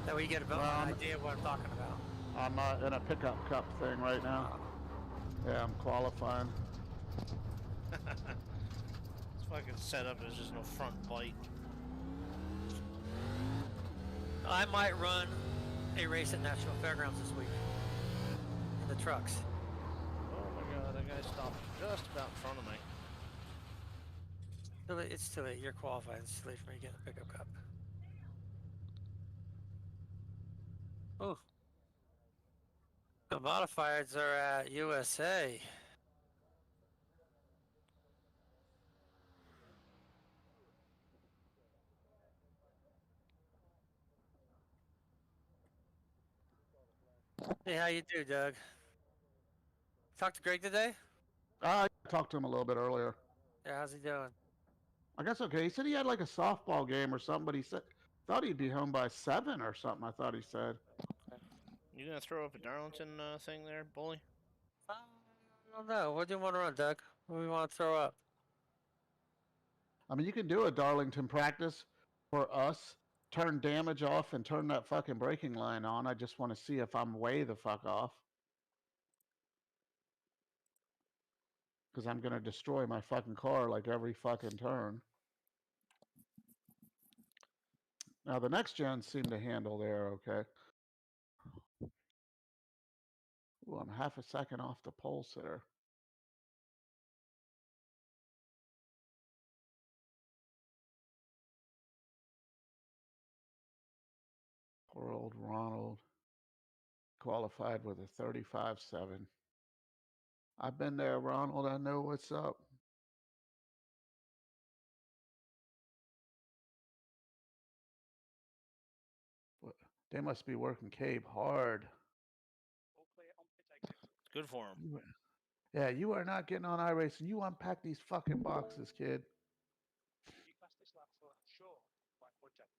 That way you get an idea of what I'm talking about. I'm in a pickup cup thing right now. Yeah, I'm qualifying. It's fucking setup. There's just no front bite. I might run a race at National Fairgrounds this week in the trucks. Oh my god, that guy stopped just about in front of me. It's too late. You're qualified. It's too late for me to get a pickup cup. Oh. The modifiers are at USA. Hey, how you do, Doug? Talked to Greg today? I talked to him a little bit earlier. Yeah, how's he doing? I guess okay. He said he had like a softball game or something, but he said thought he'd be home by 7 or something. I thought he said. You gonna throw up a Darlington thing there, bully? I don't know. What do you want to run, Doug? What do you want to throw up? I mean, you can do a Darlington practice for us. Turn damage off and turn that fucking braking line on. I just want to see if I'm way the fuck off. Because I'm going to destroy my fucking car like every fucking turn. Now, the next gens seem to handle there okay. Ooh, I'm half a second off the pole sitter. Poor old Ronald. Qualified with a 35.7. I've been there, Ronald. I know what's up. They must be working Cabe hard. It's good for him. Yeah, you are not getting on iRacing. You unpack these fucking boxes, kid.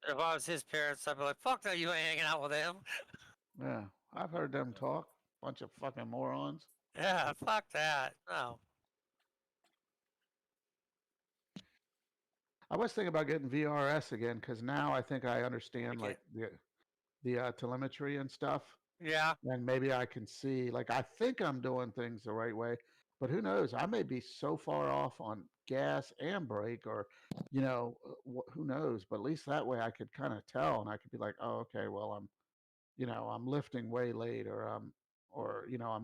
If I was his parents, I'd be like, fuck no, you ain't hanging out with him. Yeah, I've heard them talk. Bunch of fucking morons. Yeah, fuck that. No. I was thinking about getting VRS again because now I think I understand like the telemetry and stuff. Yeah. And maybe I can see, like, I think I'm doing things the right way, but who knows? I may be so far off on gas and brake, or, you know, who knows? But at least that way I could kind of tell, and I could be like, oh, okay, well, I'm lifting way late, or I'm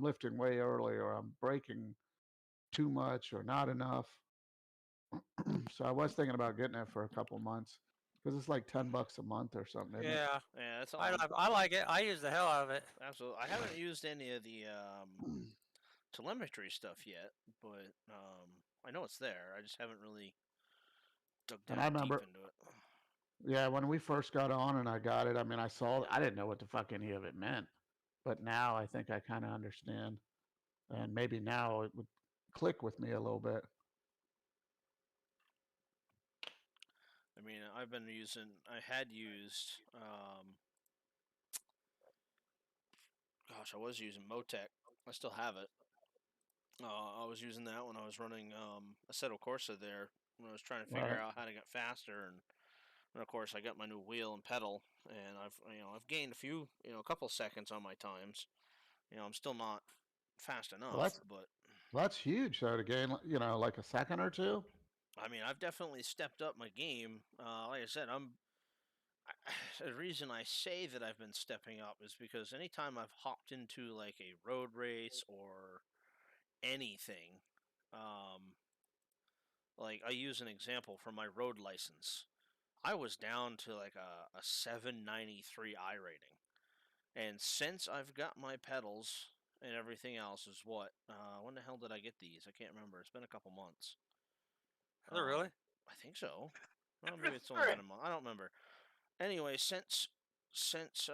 lifting way early, or I'm braking too much or not enough. So I was thinking about getting it for a couple months because it's like $10 a month or something. Isn't it? Yeah. Yeah, that's all. I like it. I use the hell out of it. Absolutely. I haven't used any of the telemetry stuff yet, but I know it's there. I just haven't really dug And down I remember- deep into it. Yeah, when we first got on and I got it, I mean, I didn't know what the fuck any of it meant. But now I think I kind of understand. And maybe now it would click with me a little bit. I mean, I had used, I was using Motec. I still have it. I was using that when I was running Assetto Corsa there when I was trying to figure Right. out how to get faster, and of course I got my new wheel and pedal, and I've gained a couple seconds on my times. I'm still not fast Well, enough, but that's huge. So to gain, like a second or two. I mean I've definitely stepped up my game. Like I said, the reason I say that I've been stepping up is because anytime I've hopped into like a road race or anything, um, like I use an example for my road license. I was down to like a 793 I rating. And since I've got my pedals and everything else is when the hell did I get these? I can't remember. It's been a couple months. Oh, really? I think so. Well, maybe it's only been a month. I don't remember. Anyway, since let's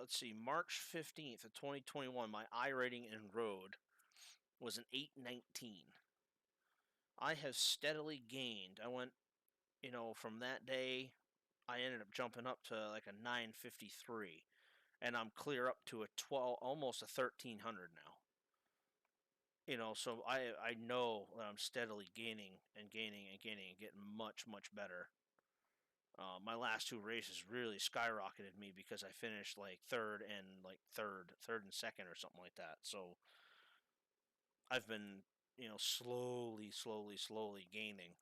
see, March 15th of 2021, my I rating in road was an 819. I have steadily gained. I went, from that day, I ended up jumping up to like a 953, and I'm clear up to a 12, almost a 1300 now. So I know that I'm steadily gaining and gaining and gaining and getting much better. My last two races really skyrocketed me because I finished like third and second or something like that. So I've been, slowly gaining.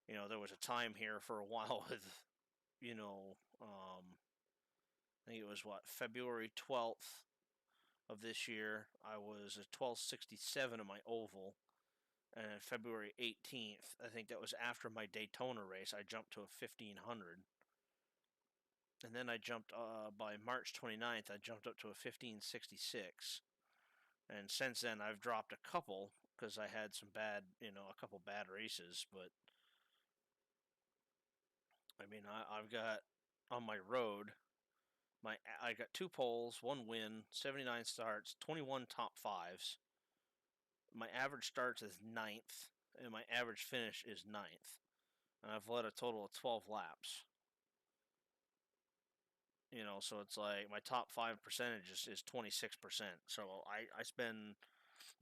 There was a time here for a while with, I think it was February 12th of this year. I was a 1267 in my oval, and then February 18th, I think that was after my Daytona race, I jumped to a 1500. And then I jumped by March 29th, I jumped up to a 1566. And since then, I've dropped a couple because I had a couple bad races. But I mean, I've got on my road, I got 2 poles, 1 win, 79 starts, 21 top fives. My average starts as 9th, and my average finish is 9th. And I've led a total of 12 laps. So it's like my top 5 percentage is 26%. So I spend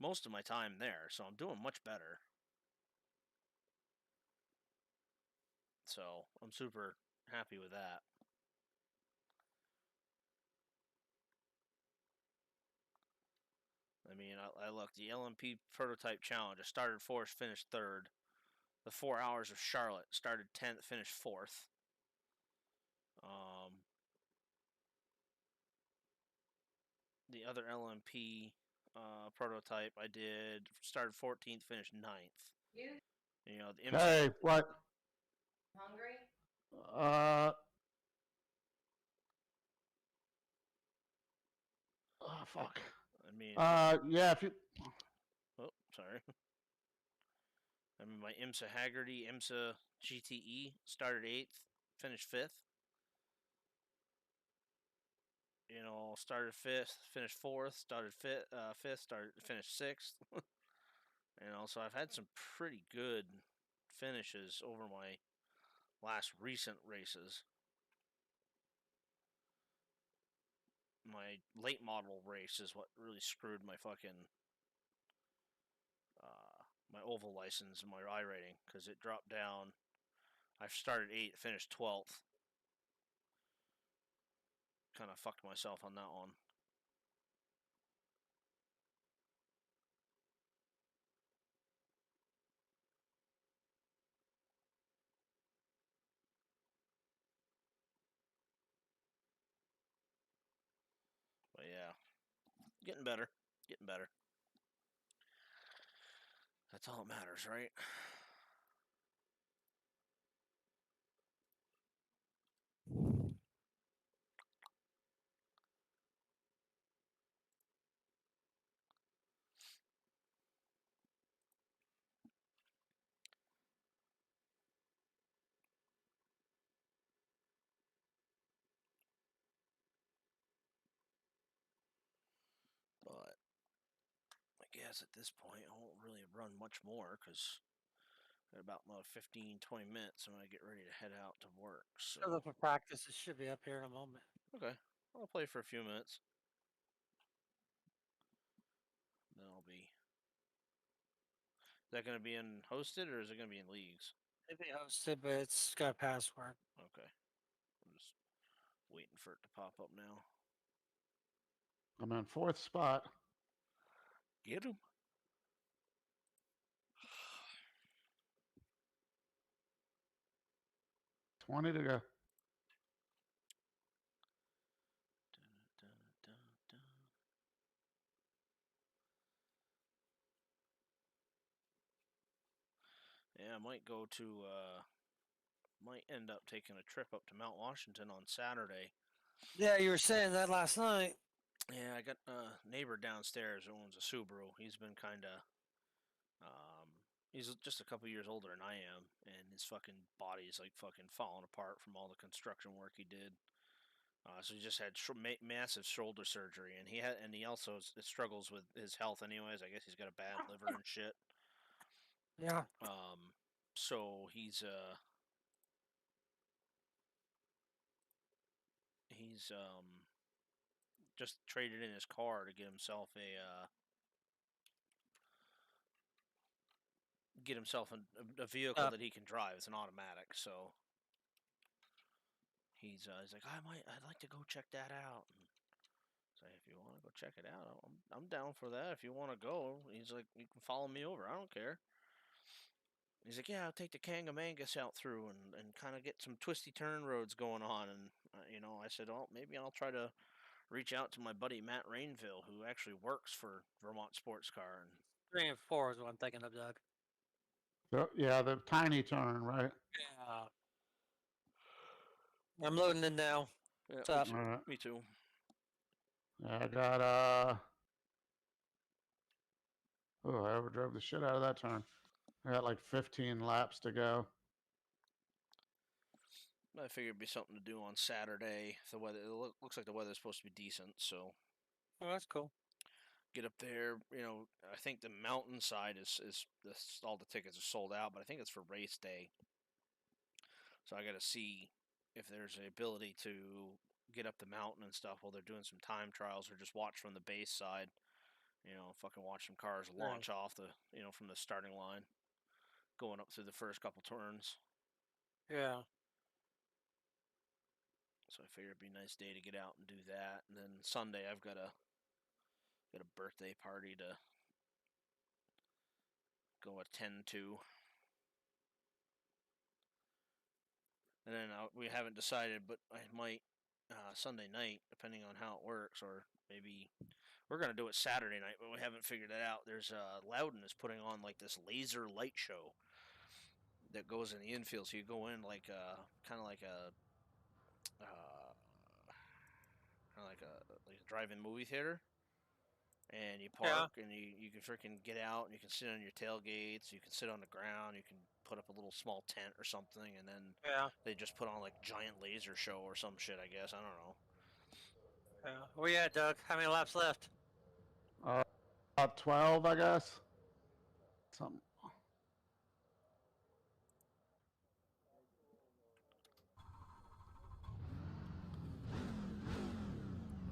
most of my time there, so I'm doing much better. So I'm super happy with that. I mean, I looked the LMP prototype challenge. I started 4th, finished 3rd. The 4 hours of Charlotte started 10th, finished 4th. The other LMP prototype I did started 14th, finished 9th. The MC. Hey, what? Hungry? Oh, fuck. I mean, Yeah. If you. oh, sorry. I mean, my IMSA Haggerty, IMSA GTE started 8th, finished 5th. Started 5th, finished 4th, started 5th, finished 6th. So I've had some pretty good finishes over my last recent races. My late model race is what really screwed my fucking my oval license and my I rating because it dropped down. I started 8th, finished 12th. Kind of fucked myself on that one. But yeah, getting better. Getting better. That's all that matters, right? But I guess at this point I won't really run much more because about 15, 20 minutes I'm going to get ready to head out to work. So Shut up for practice. It should be up here in a moment. okay, I'll play for a few minutes. Then I'll be that going to be in hosted or is it going to be in leagues? It'd be hosted, but it's got a password. Okay. I'm just waiting for it to pop up now. I'm in 4th spot. Get him. $20 to go. Yeah, I might go to, might end up taking a trip up to Mount Washington on Saturday. Yeah, you were saying that last night. Yeah, I got a neighbor downstairs who owns a Subaru. He's been kind of, he's just a couple years older than I am, and his fucking body's like fucking falling apart from all the construction work he did. So he just had massive shoulder surgery, and he also struggles with his health anyways. I guess he's got a bad liver and shit. Yeah. So he's just traded in his car to get himself a vehicle that he can drive. It's an automatic, so he's like, I'd like to go check that out. And say, if you want to go check it out, I'm down for that. If you want to go, he's like, you can follow me over. I don't care. He's like, yeah, I'll take the Kangamangas out through and kind of get some twisty turn roads going on. And I said, oh, maybe I'll try to reach out to my buddy Matt Rainville, who actually works for Vermont Sports Car. And 3 and 4 is what I'm thinking of, Doug. So, yeah, the tiny turn, right? Yeah. I'm loading in now. yeah, What's up? Me too. Yeah, I got oh, I overdrove the shit out of that turn. I got like 15 laps to go. I figured it'd be something to do on Saturday. The weather looks like the weather's supposed to be decent, so Oh, that's cool. get up there. I think the mountainside is all the tickets are sold out, but I think it's for race day. So I got to see if there's an ability to get up the mountain and stuff while they're doing some time trials, or just watch from the base side. Fucking watch some cars launch off from the starting line, going up through the first couple turns. Yeah. So I figured it'd be a nice day to get out and do that. And then Sunday I've got a birthday party to go attend to. And then we haven't decided, but I might Sunday night, depending on how it works, or maybe we're gonna do it Saturday night, but we haven't figured it out. There's Loudon is putting on like this laser light show that goes in the infield. So you go in like kind of like a drive-in movie theater, and you park and you can freaking get out and you can sit on your tailgates. You can sit on the ground. You can put up a little small tent or something, and then they just put on like giant laser show or some shit. I guess I don't know. Yeah. Where you at, Doug? How many laps left? About 12, I guess. Something.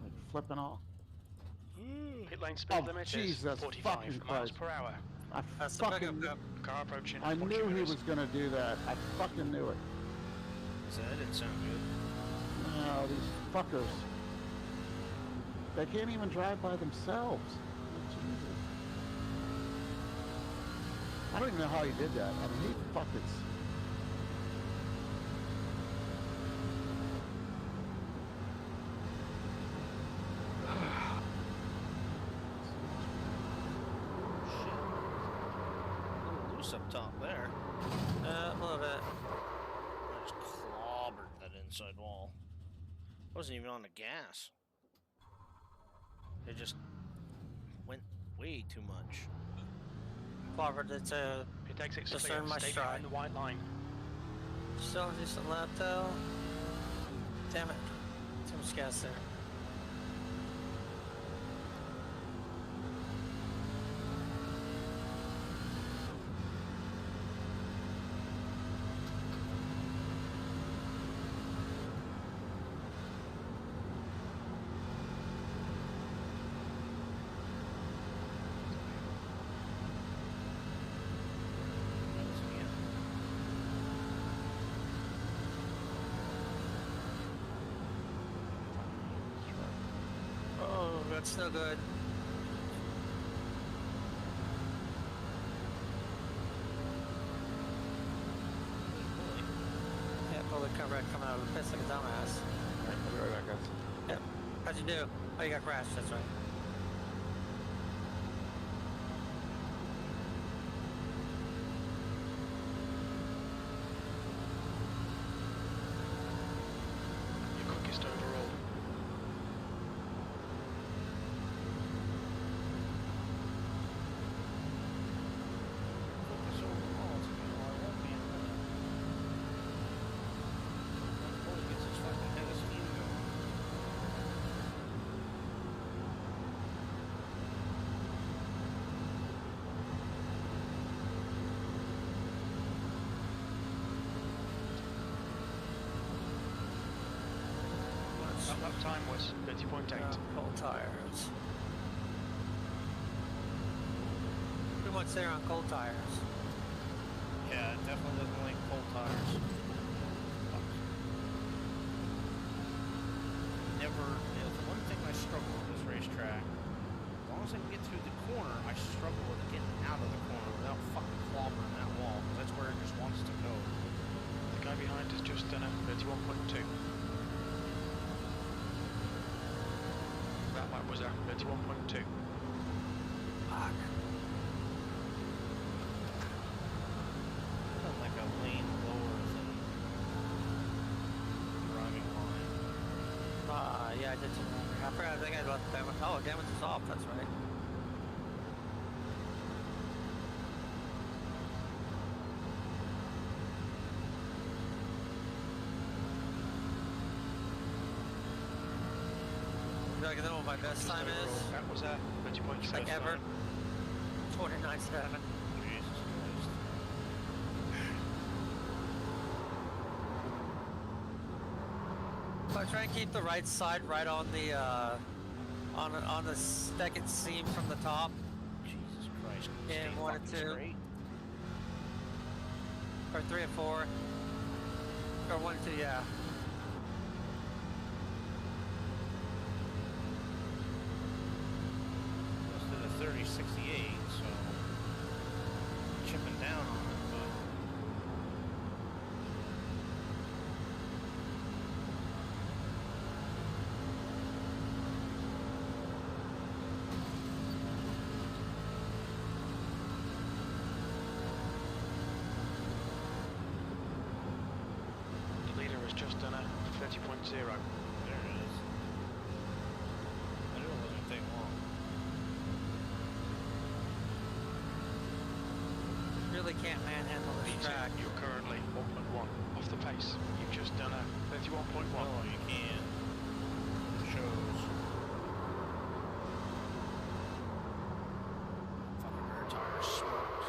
Like flipping off. Pit lane speed limit Jesus is 45 fucking miles Christ. per hour. That's the fucking, pickup. Car approaching. I 40 knew he meters. was going to do that. I fucking knew it. So that didn't sound good. No, these fuckers. They can't even drive by themselves. Oh, Jesus. I don't even know how he did that. I mean, he fucking... A little loose up top there. A little bit. I just clobbered that inside wall. Wasn't even on the gas. It just went way too much. Clobbered it to Pit exit's Just clear. earned my Stay stride. behind the white line. still a decent lap though. Damn it. Too much gas there. good, still good. Yeah, fully covered coming out of the pits like a dumbass. Right, I'll be right back, guys. Yep. How'd you do? Oh, you got crashed, that's right. Your quickest overall. Focus overall, it's gonna be a lot of man. Before he gets his fucking head of steam going. Lap time was 30.8. Cold tires. Pretty much there on cold tires. Yeah, it definitely doesn't like cold tires. Fuck. Never, you know, the one thing I struggle with this racetrack, as long as I can get through the corner, I struggle with getting out of the corner without fucking clobbering that wall, because that's where it just wants to go. The guy behind has just done a 31.2. That lap was a 31.2. Fuck. Kind of like a lane lower than driving line. Yeah, I did too. I forgot. I think I left damage. Oh, damage is off. That's right. You know, I can know what my best time is. That was a 30.6. Like ever. 29.7. Jesus Christ. So I try and keep the right side right on the on the second seam from the top, Jesus Christ. Yeah, Stay 1 and fucking 2. straight. or 3 and 4, or 1 and 2. Yeah. Most of the 3068, so chipping down on it, but The leader has just done a 30.0. there it is. I knew it wasn't take long. Really can't manhandle this P2, track. you're currently 1.1 off the pace. You've just done a 31.1. Oh, you can. It shows. Fucking rear tires smoked.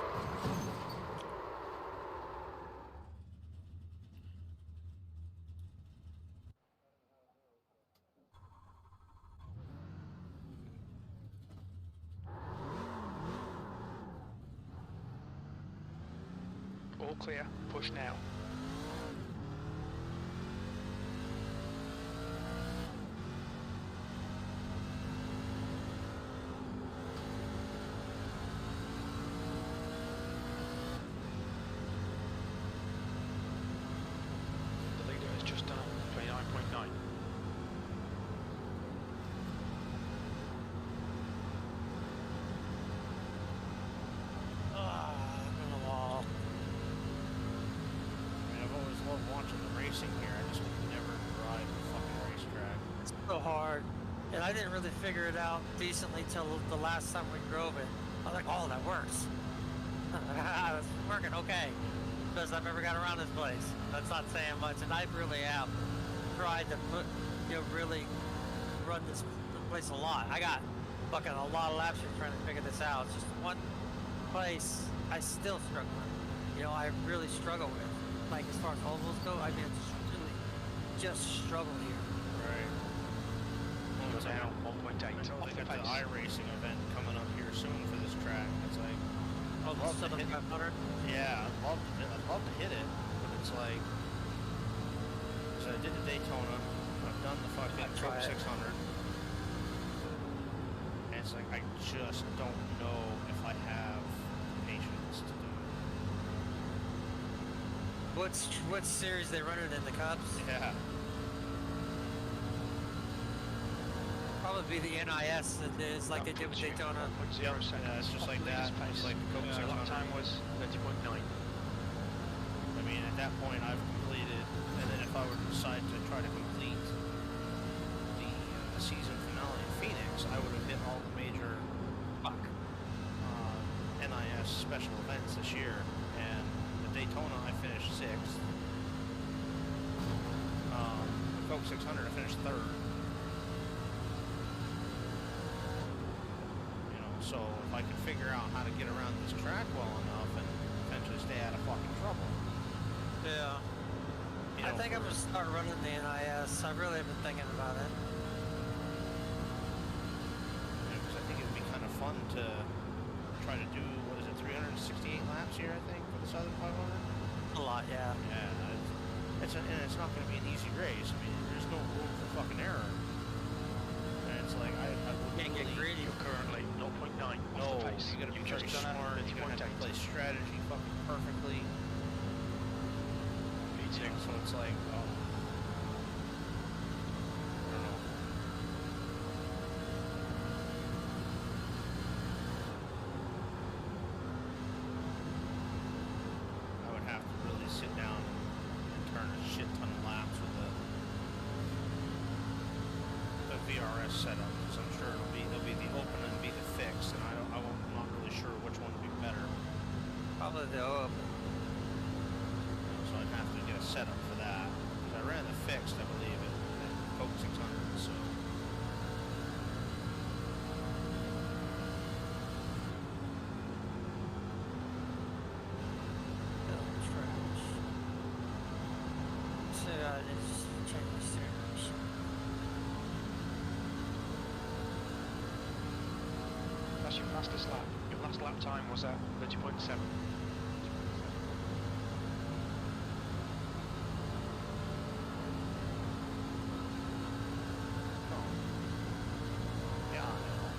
All clear. Push now. The leader has just done a 29.9. On the wall. I mean, I've always loved watching the racing here. I just could never drive the fucking racetrack. It's so hard. And I didn't really figure it out decently till the last time we drove it. I was like, oh, that works. It's working okay. Because I've never got around this place. That's not saying much. And I really have tried to put, really run this place a lot. I got fucking a lot of laps here trying to figure this out. It's just one place I still struggle with. I really struggle with. Like, as far as ovals go, I mean, it's really just struggle here. Right. You're now 1.8 I know off they the got the pace. Iracing event coming up here soon for this track. It's like, Oh, love the to hit it. 7500? Yeah, I'd love to hit it, but it's like, so I did the Daytona, I've done the fucking I'd try Truck it. 600. it's like I just don't know if I have patience to do it. What series they run it in, the Cubs? Yeah. Probably be the NIS that is like they did with Daytona. 1.0 Yeah, seconds. it's just off like the that. leader's pace. It's like the Coke Lap 600. time was 30.9. I mean, at that point, I've completed, and then if I were to decide to try to complete the season finale in Phoenix, I would have hit all the major NIS special events this year. And at Daytona, I finished 6th. The Coke 600, I finished 3rd. So if I could figure out how to get around this track well enough and eventually stay out of fucking trouble. Yeah. You I know, think I'm gonna start running the NIS. I really have been thinking about it. because I think it'd be kind of fun to try to do, what is it, 368 laps here, I think, for the Southern 500? A lot, yeah. Yeah, and it's not going to be an easy race. I mean, there's no room for fucking error. And it's like, I would Can't get really... greedy. You're currently 0.9 off No, the pace. you gotta be You've very just done smart. a You're gonna have to 30.8. play strategy fucking perfectly. Me You too. know, so it's like, oh, I don't know. I would have to really sit down and turn a shit ton of laps with the VRS setup, because I'm sure there'll be the open and be the fixed, and I'm not really sure which one would be better. Probably the open. So I'd have to get a setup for that. Because I ran the fixed, I believe, at Coke 600, so. So just check my series. That's your fastest lap. Your last lap time was at 30.7. Yeah, I know.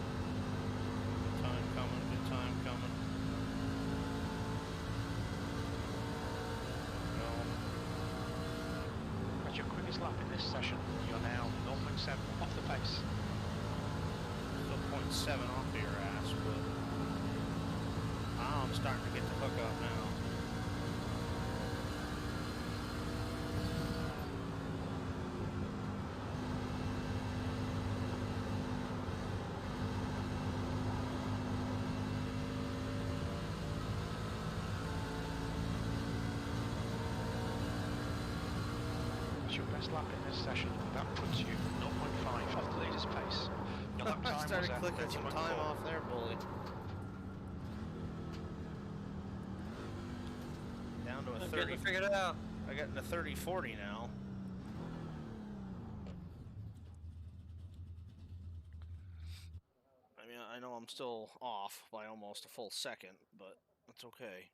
Good time coming, good time coming. No. That's your quickest lap in this session. You're now 0.7 off the pace. Still 0.7 off of your ass, but I'm starting to get the hook up now. That's your best lap in this session. That puts you 0.5 off the leader's pace. Your lap time I was started at clicking some 30.4. time off there, bully. Down to a I'm 30. getting it figured out. I got into 30-40 now. I mean, I know I'm still off by almost a full second, but that's okay.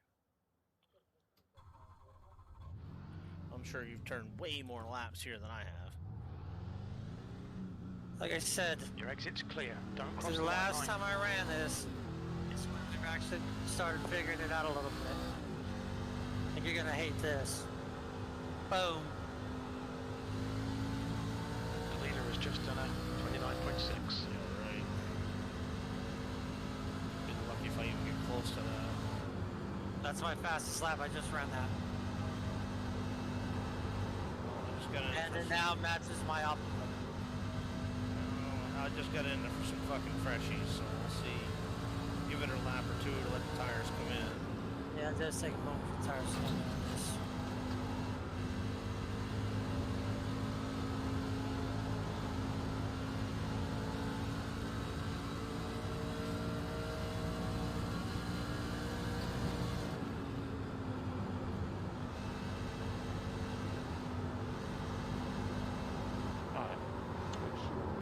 I'm sure you've turned way more laps here than I have. Like I said, Your exit's clear. Don't cross the the last line. time I ran this, is when we've actually started figuring it out a little bit. And you're gonna hate this. Boom. The leader has just done a 29.6. Yeah, right. Been lucky if I even get close to that. That's my fastest lap. I just ran that. I just got in And for it now matches my optimum. I just got in there for some fucking freshies, so we'll see. Give it a lap or two to let the tires come in. Yeah, it does take a moment for the tires to come in on this.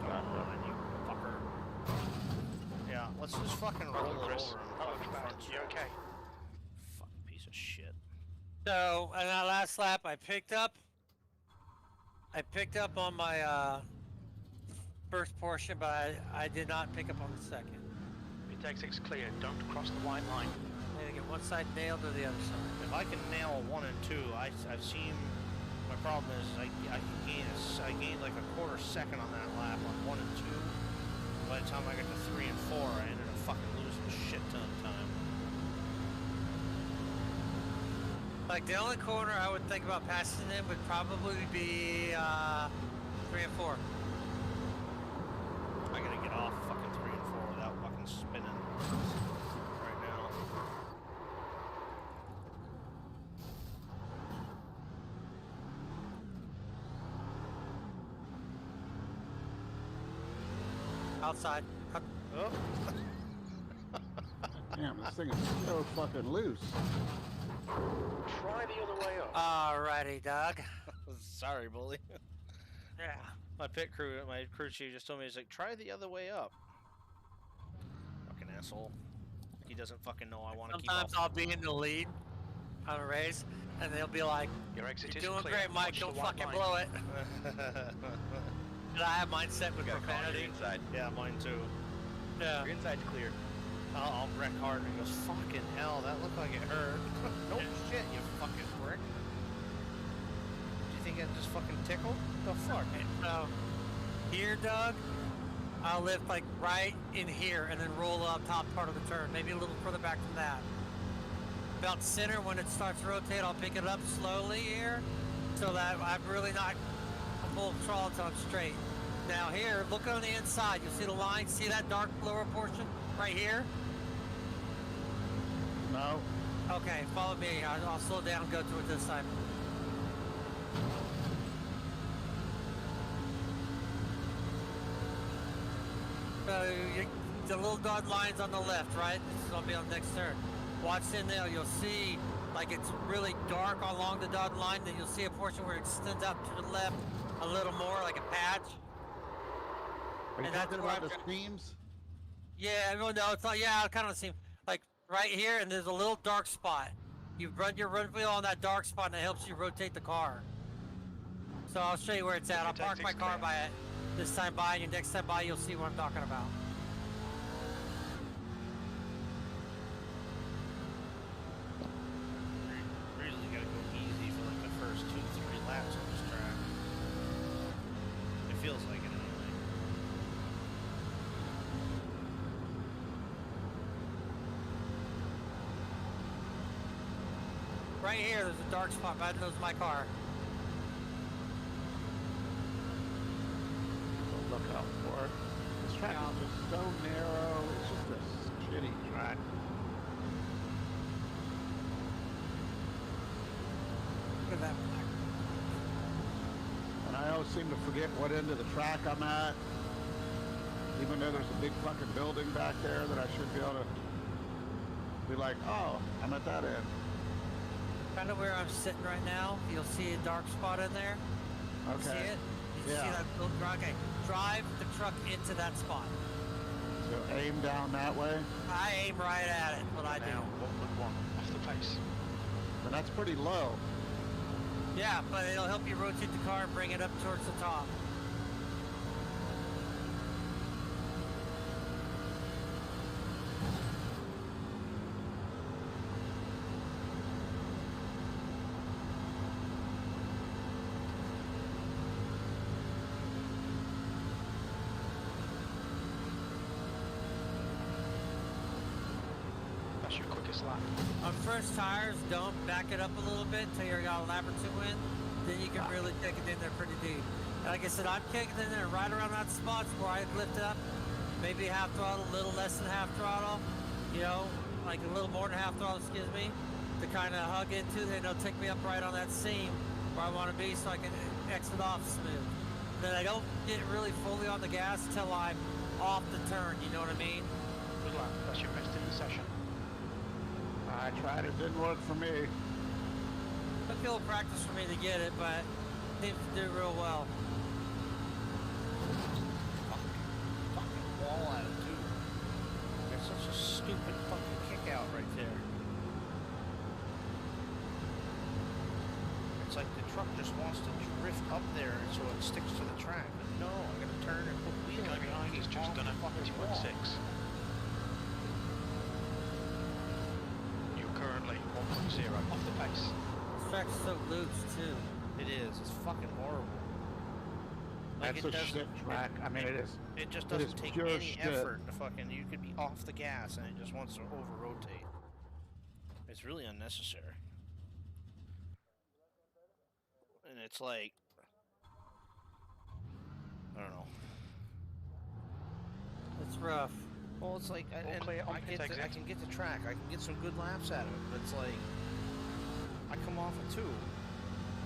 Come on, you fucker. Yeah, let's just fucking roll it over and Hello, fucking Chris. front You stretch. okay? Fucking piece of shit. So, on that last lap, I picked up on my first portion, but I did not pick up on the second. Pit exit's clear. Don't cross the white line. I need to get one side nailed or the other side. If I can nail 1 and 2, I've seen. My problem is I gained like a quarter second on that lap on 1 and 2. By the time I got to 3 and 4, I ended up fucking losing a shit ton of time. Like the only corner I would think about passing in would probably be 3 and 4. I gotta get off fucking 3 and 4 without fucking spinning right now. Outside. Oh. Damn, this thing is so fucking loose. Try the other way up. Alrighty, Doug. Sorry, bully. Yeah. My crew chief just told me, he's like, try the other way up. Fucking asshole. He doesn't fucking know I want to keep Sometimes off. I'll be in the lead on a race, and they'll be like, Your exit "You're is doing clear. great, Mike. Watch the Don't white fucking line. blow it." And I have mine set with Got a car on your profanity. inside. Yeah, mine too. Yeah. Your inside's clear. I'll wreck hard and he goes, fucking hell, that looked like it hurt. No shit, you fucking prick. Do you think that just fucking tickled? The fuck? So here, Doug, I'll lift like right in here and then roll up top part of the turn, maybe a little further back from that. About center, when it starts to rotate, I'll pick it up slowly here, so that I'm really not a full throttle until I'm straight. Now here, look on the inside. You'll see the line. See that dark lower portion right here? No. Okay, follow me. I'll slow down and go to it this time. So the little dotted lines on the left, right? This is gonna be on the next turn. Watch in there. You'll see like it's really dark along the dotted line. Then you'll see a portion where it extends out to the left a little more, like a patch. Are you And that's talking where about the I'm- streams? Yeah, no, it's like, yeah, I kind of see like right here, and there's a little dark spot. You run your run wheel on that dark spot, and it helps you rotate the car. So I'll show you where it's at. I'll park my car by it this time by, and next time by, you'll see what I'm talking about. Really gotta go easy for like the first 2-3 laps on this track. It feels like it anyway. Right here, there's a dark spot right nose of my car. So look out for it. This track Yeah. is just so narrow. It's just a shitty track. Look at that. And I always seem to forget what end of the track I'm at. Even though there's a big fucking building back there that I should be able to be like, oh, I'm at that end. Kind of where I'm sitting right now. You'll see a dark spot in there. You see Okay. it? You see Yeah. that little okay. Drive the truck into that spot. So aim down that way. I aim right at it. What I do. Now, 1.1 off the pace. And that's pretty low. Yeah, but it'll help you rotate the car and bring it up towards the top. That's your quickest lap. On first tires, don't back it up a little bit until you're got a lap or two in. Then you can really kick it in there pretty deep. And like I said, I'm kicking in there right around that spot where I lift it up. Maybe half throttle, a little less than half throttle. You know, like a little more than half throttle, excuse me. To kind of hug into, then it'll take me up right on that seam where I want to be so I can exit off smooth. Then I don't get really fully on the gas till I'm off the turn, you know what I mean? Good luck. That's your best in the session. I tried it, didn't work for me. Took a little practice for me to get it, but seems to do real well. Fucking wall attitude. That's such a stupid fucking kick out right there. like the truck just wants to drift up there so it sticks to the track. But no, I gotta turn and put The wheel guy in it. behind has Keep just off done the a fucking wall. 20.6. You're currently 1.0 off the pace. This track's so loose too. It is. It's fucking horrible. Like That's it a doesn't. shit track. I mean, it is. It just It is doesn't take pure any shit. effort to fucking. You could be off the gas and it just wants to over rotate. It's really unnecessary. And it's like, I don't know. It's rough. Well, it's like, All and clear on I pit exit. can get the track. I can get some good laps out of it. But it's like, I come off of 2,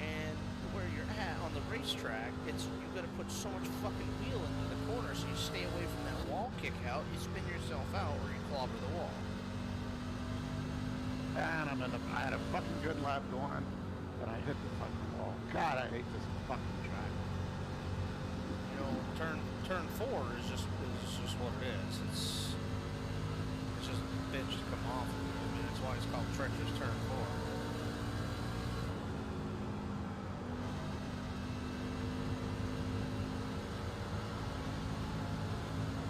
and where you're at on the racetrack, it's you got to put so much fucking wheel into the corner, so you stay away from that wall kick out. You spin yourself out, or you clobber the wall. And I had a fucking good lap going, and I hit the fucking wall. God, I hate this fucking track. You know, turn 4 is just what it is. It's just a bitch to come off. I mean, that's why it's called treacherous turn 4.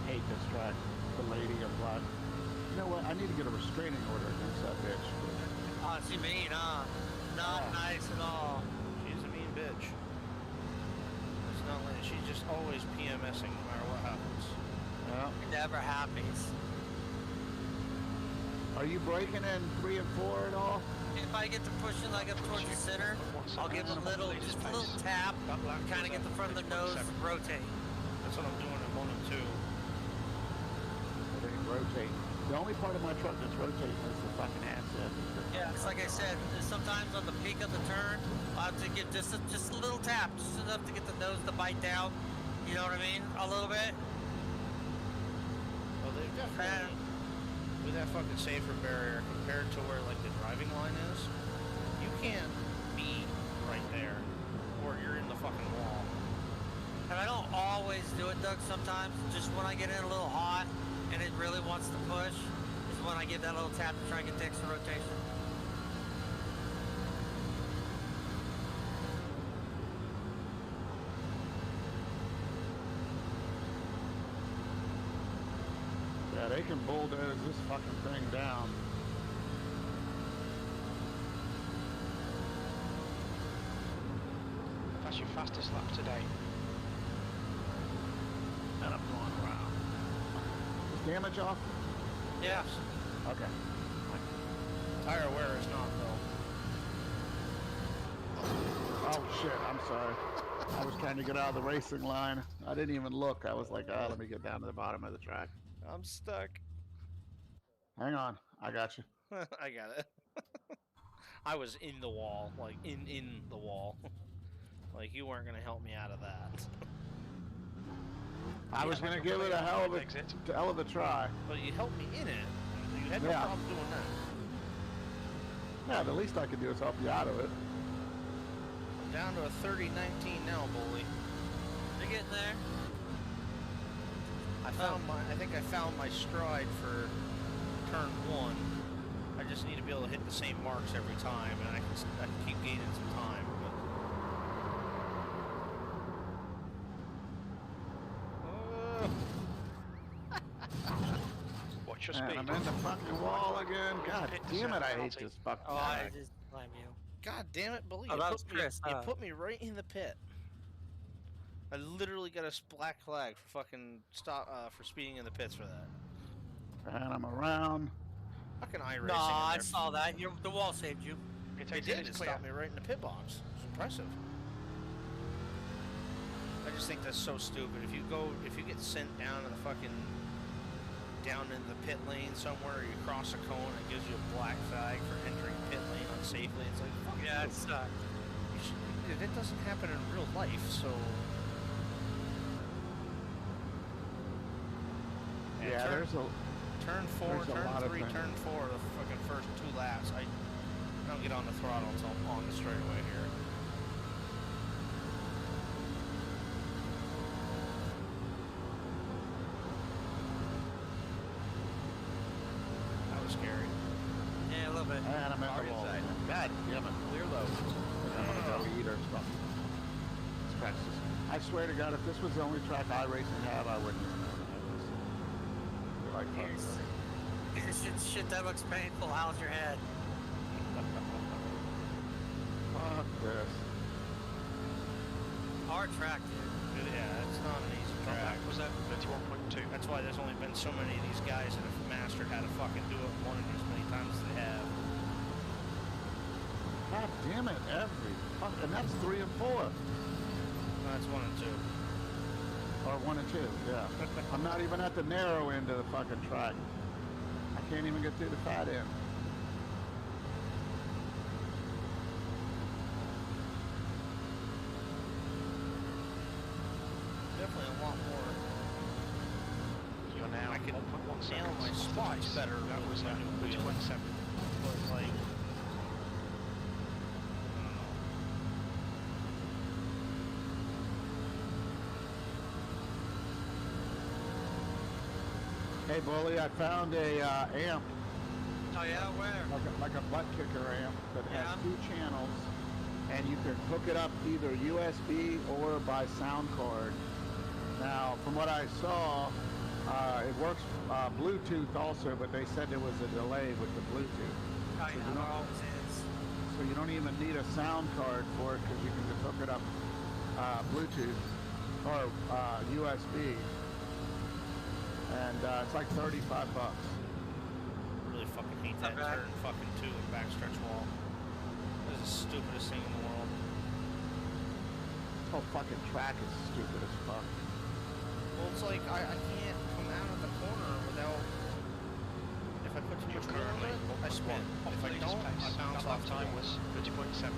Hate this track. The lady in black. You know what? I need to get a restraining order against that bitch. Oh, she mean, huh? Not Yeah. nice at all. She's a mean bitch. It's not like she's just always PMSing no matter what happens. Yeah. Never happens. Are you breaking in 3 and 4 at all? If I get to pushing like up towards the center, I'll give a little, just a little tap, kind of get the front of the nose, rotate. That's what I'm doing in 1 and 2. It ain't rotating. The only part of my truck that's rotating is the fucking handset. Yeah, it's like I said, sometimes on the peak of the turn, I'll have to give just a little tap, just enough to get the nose to bite down. You know what I mean? A little bit. Well, they've definitely, with that fucking safer barrier compared to where like the driving line is, you can't be right there, or you're in the fucking wall. And I don't always do it, Doug. Sometimes, just when I get in a little hot and it really wants to push, is when I give that little tap to try and get the extra rotation. Yeah, they can bulldoze this fucking thing down. That's your fastest lap today. And I'm going around. Is damage off? Yeah. Okay. Tire wear is not though. Oh shit, I'm sorry. I was trying to get out of the racing line. I didn't even look. I was like, oh, let me get down to the bottom of the track. I'm stuck. Hang on, I got you. I got it. I was in the wall, like in the wall. Like you weren't gonna help me out of that. I was gonna give it a hell of a try. But you helped me in it. You had no Yeah. problem doing that. Yeah, the least I could do is help you out of it. I'm down to a 30-19 now, bully. You're getting there. I think I found my stride for turn 1. I just need to be able to hit the same marks every time, and I can keep gaining some time. Watch your And speed. I'm in the fucking wall again. God damn it, I hate this fucking Oh, I track. just blame you. God damn it, bully! Oh, You that put was me- Chris, you huh? put me right in the pit. I literally got a black flag for fucking for speeding in the pits for that. And I'm around. Fucking Iracing. No, I saw that. The wall saved you. Pit It exit did. is It clear. stopped me right in the pit box. It's impressive. I just think that's so stupid. If you get sent down to the fucking down in the pit lane somewhere, or you cross a cone, it gives you a black flag for entering pit lane unsafely. It's like fuck Yeah, you. it sucked. That doesn't happen in real life, so. And Yeah, there's a. turn 4, there's a turn lot of 3, things. turn 4, the fucking first 2 laps. I don't get on the throttle until I'm on the straightaway here. That was scary. Yeah, a little bit. And I'm in Hard the wall. inside. God damn it. Clear low. I'm gonna go eat or something. This track's just, I swear to God, if this was the only track iRacing had, I wouldn't even know that. You're like, fuck this. Shit, that looks painful. How's your head? Fuck this. Hard track, dude. Yeah, it's not an easy That track. was at 31.2. That's why there's only been so many of these guys that have mastered how to fucking do it one as many times as they have. God damn it, every fuck, and that's 3 and 4. No, that's 1 and 2. Or 1 and 2, yeah. I'm not even at the narrow end of the fucking track. I can't even get through the fat end. Definitely a lot more. You're now I can 1.1 nail seconds my off the spots pace. better That with was my at new wheel. 30.7. But like, Hey, Bully, I found a amp, Oh yeah, where? like a butt kicker amp that has Yeah. 2 channels, and you can hook it up either USB or by sound card. Now, from what I saw, it works Bluetooth also, but they said there was a delay with the Bluetooth. Oh So yeah, you there don't- always is. So you don't even need a sound card for it because you can just hook it up Bluetooth or USB. And it's like $35. really fucking hate Not that bad. turn fucking 2 and backstretch wall. This is the stupidest thing in the world. This whole fucking track is stupid as fuck. Well, it's like I can't come out of the corner without. If I put too You're much wheel currently on it, I 1.1 spin. off If the I leader's don't, pace. I bounce That off lap the time wall. was 30.7.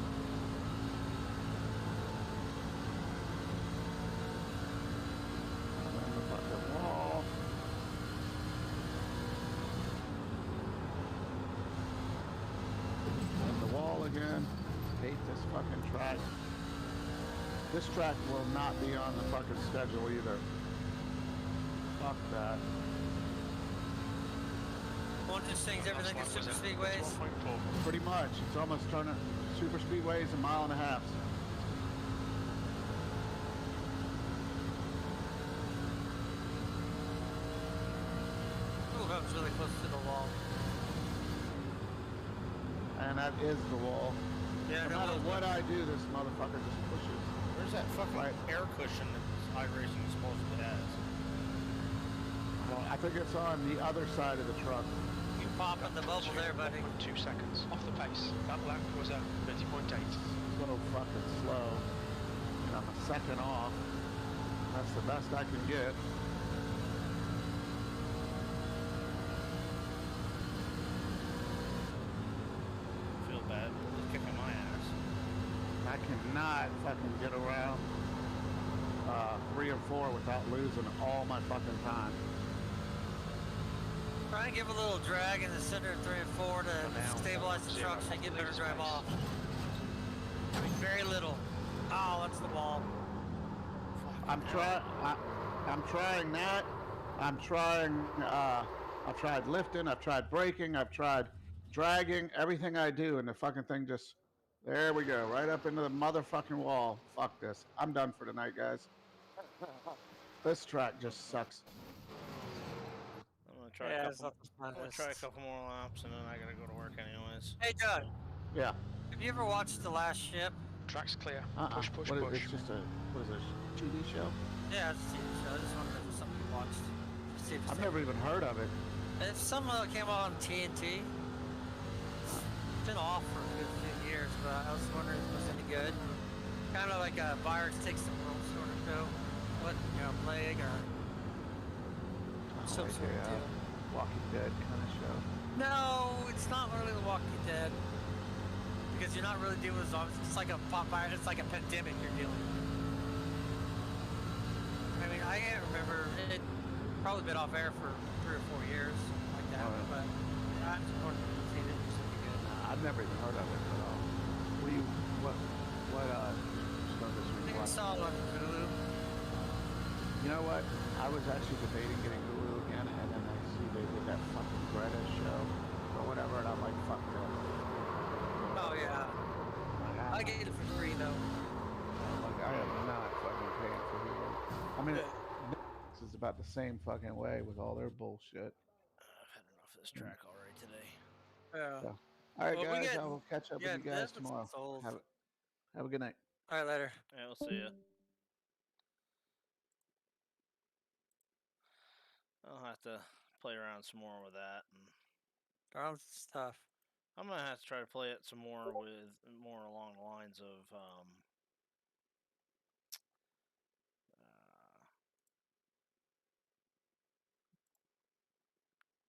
And the fucking wall. And the wall again. Hate this fucking track. This track will not be on the fucking schedule either. Fuck that. One just sings everything in Last lap super was at speedways. 31.4. Pretty much. It's almost turning super speedways a mile and a half. Ooh, that was really close to the wall. And that is the wall. Yeah, No no, matter what I do, this motherfucker just pushes. Where's that fucking Right. air cushion that iRacing supposedly has? I think it's on the other side of the truck. you pop in the bubble there, buddy. 1.2 seconds off the pace. That lap was at 30.8. So fucking slow. And I'm a second off. That's the best I can get. Feel bad. Just kicking my ass. I cannot fucking get around 3 and 4 without losing all my fucking time. Try and give a little drag in the center of 3 and 4 to now, stabilize the 1.0 truck so you off get the better leader's drive pace. off. I mean, very little. Oh, that's the wall. I'm trying that. I'm trying, I've tried lifting, I've tried braking, I've tried dragging, everything I do, and the fucking thing just, there we go, right up into the motherfucking wall. Fuck this. I'm done for tonight, guys. This track just sucks. I'm gonna try Yeah, a it's couple. not I'm the gonna try a funnest. couple more laps and then I gotta go to work anyways. Hey, Doug, Yeah. have you ever watched The Last Ship? Track's clear. Uh-uh. Push, push, What is- push. It's just a, what is this, TV show? Yeah, it's a TV show. I just wondered if it was something you watched. Just see if it's I've never even heard of it. It's some came out on TNT. It's been off for a good few years, but I was wondering if it was any good. Kind of like a virus takes the world sort of show. What, plague or some sort of Yeah. deal. Walking Dead kind of show. No, it's not really The Walking Dead. Because you're not really dealing with zombies. It's like a pop virus. It's like a pandemic you're dealing with. I mean, I can't remember. It probably been off air for 3 or 4 years, like that. Oh, yeah. But I just wanted to see if it was any good. I've never even heard of it at all. What service I were you think I watching? saw it on Hulu. You know what? I was actually debating getting Hulu again, and then I see they did that fucking Greta show or whatever, and I'm like, fuck that. Oh yeah, Like, I get it for free. is about the same fucking way with all their bullshit. I've had enough of this track already today. Yeah. So, all right, Well, we guys, get- I will catch up with you guys tomorrow. Souls. Have a good night. All right, later. Yeah, we'll see ya. I'll have to play around some more with that, and Ground stuff. I'm gonna have to try to play it some more with more along the lines of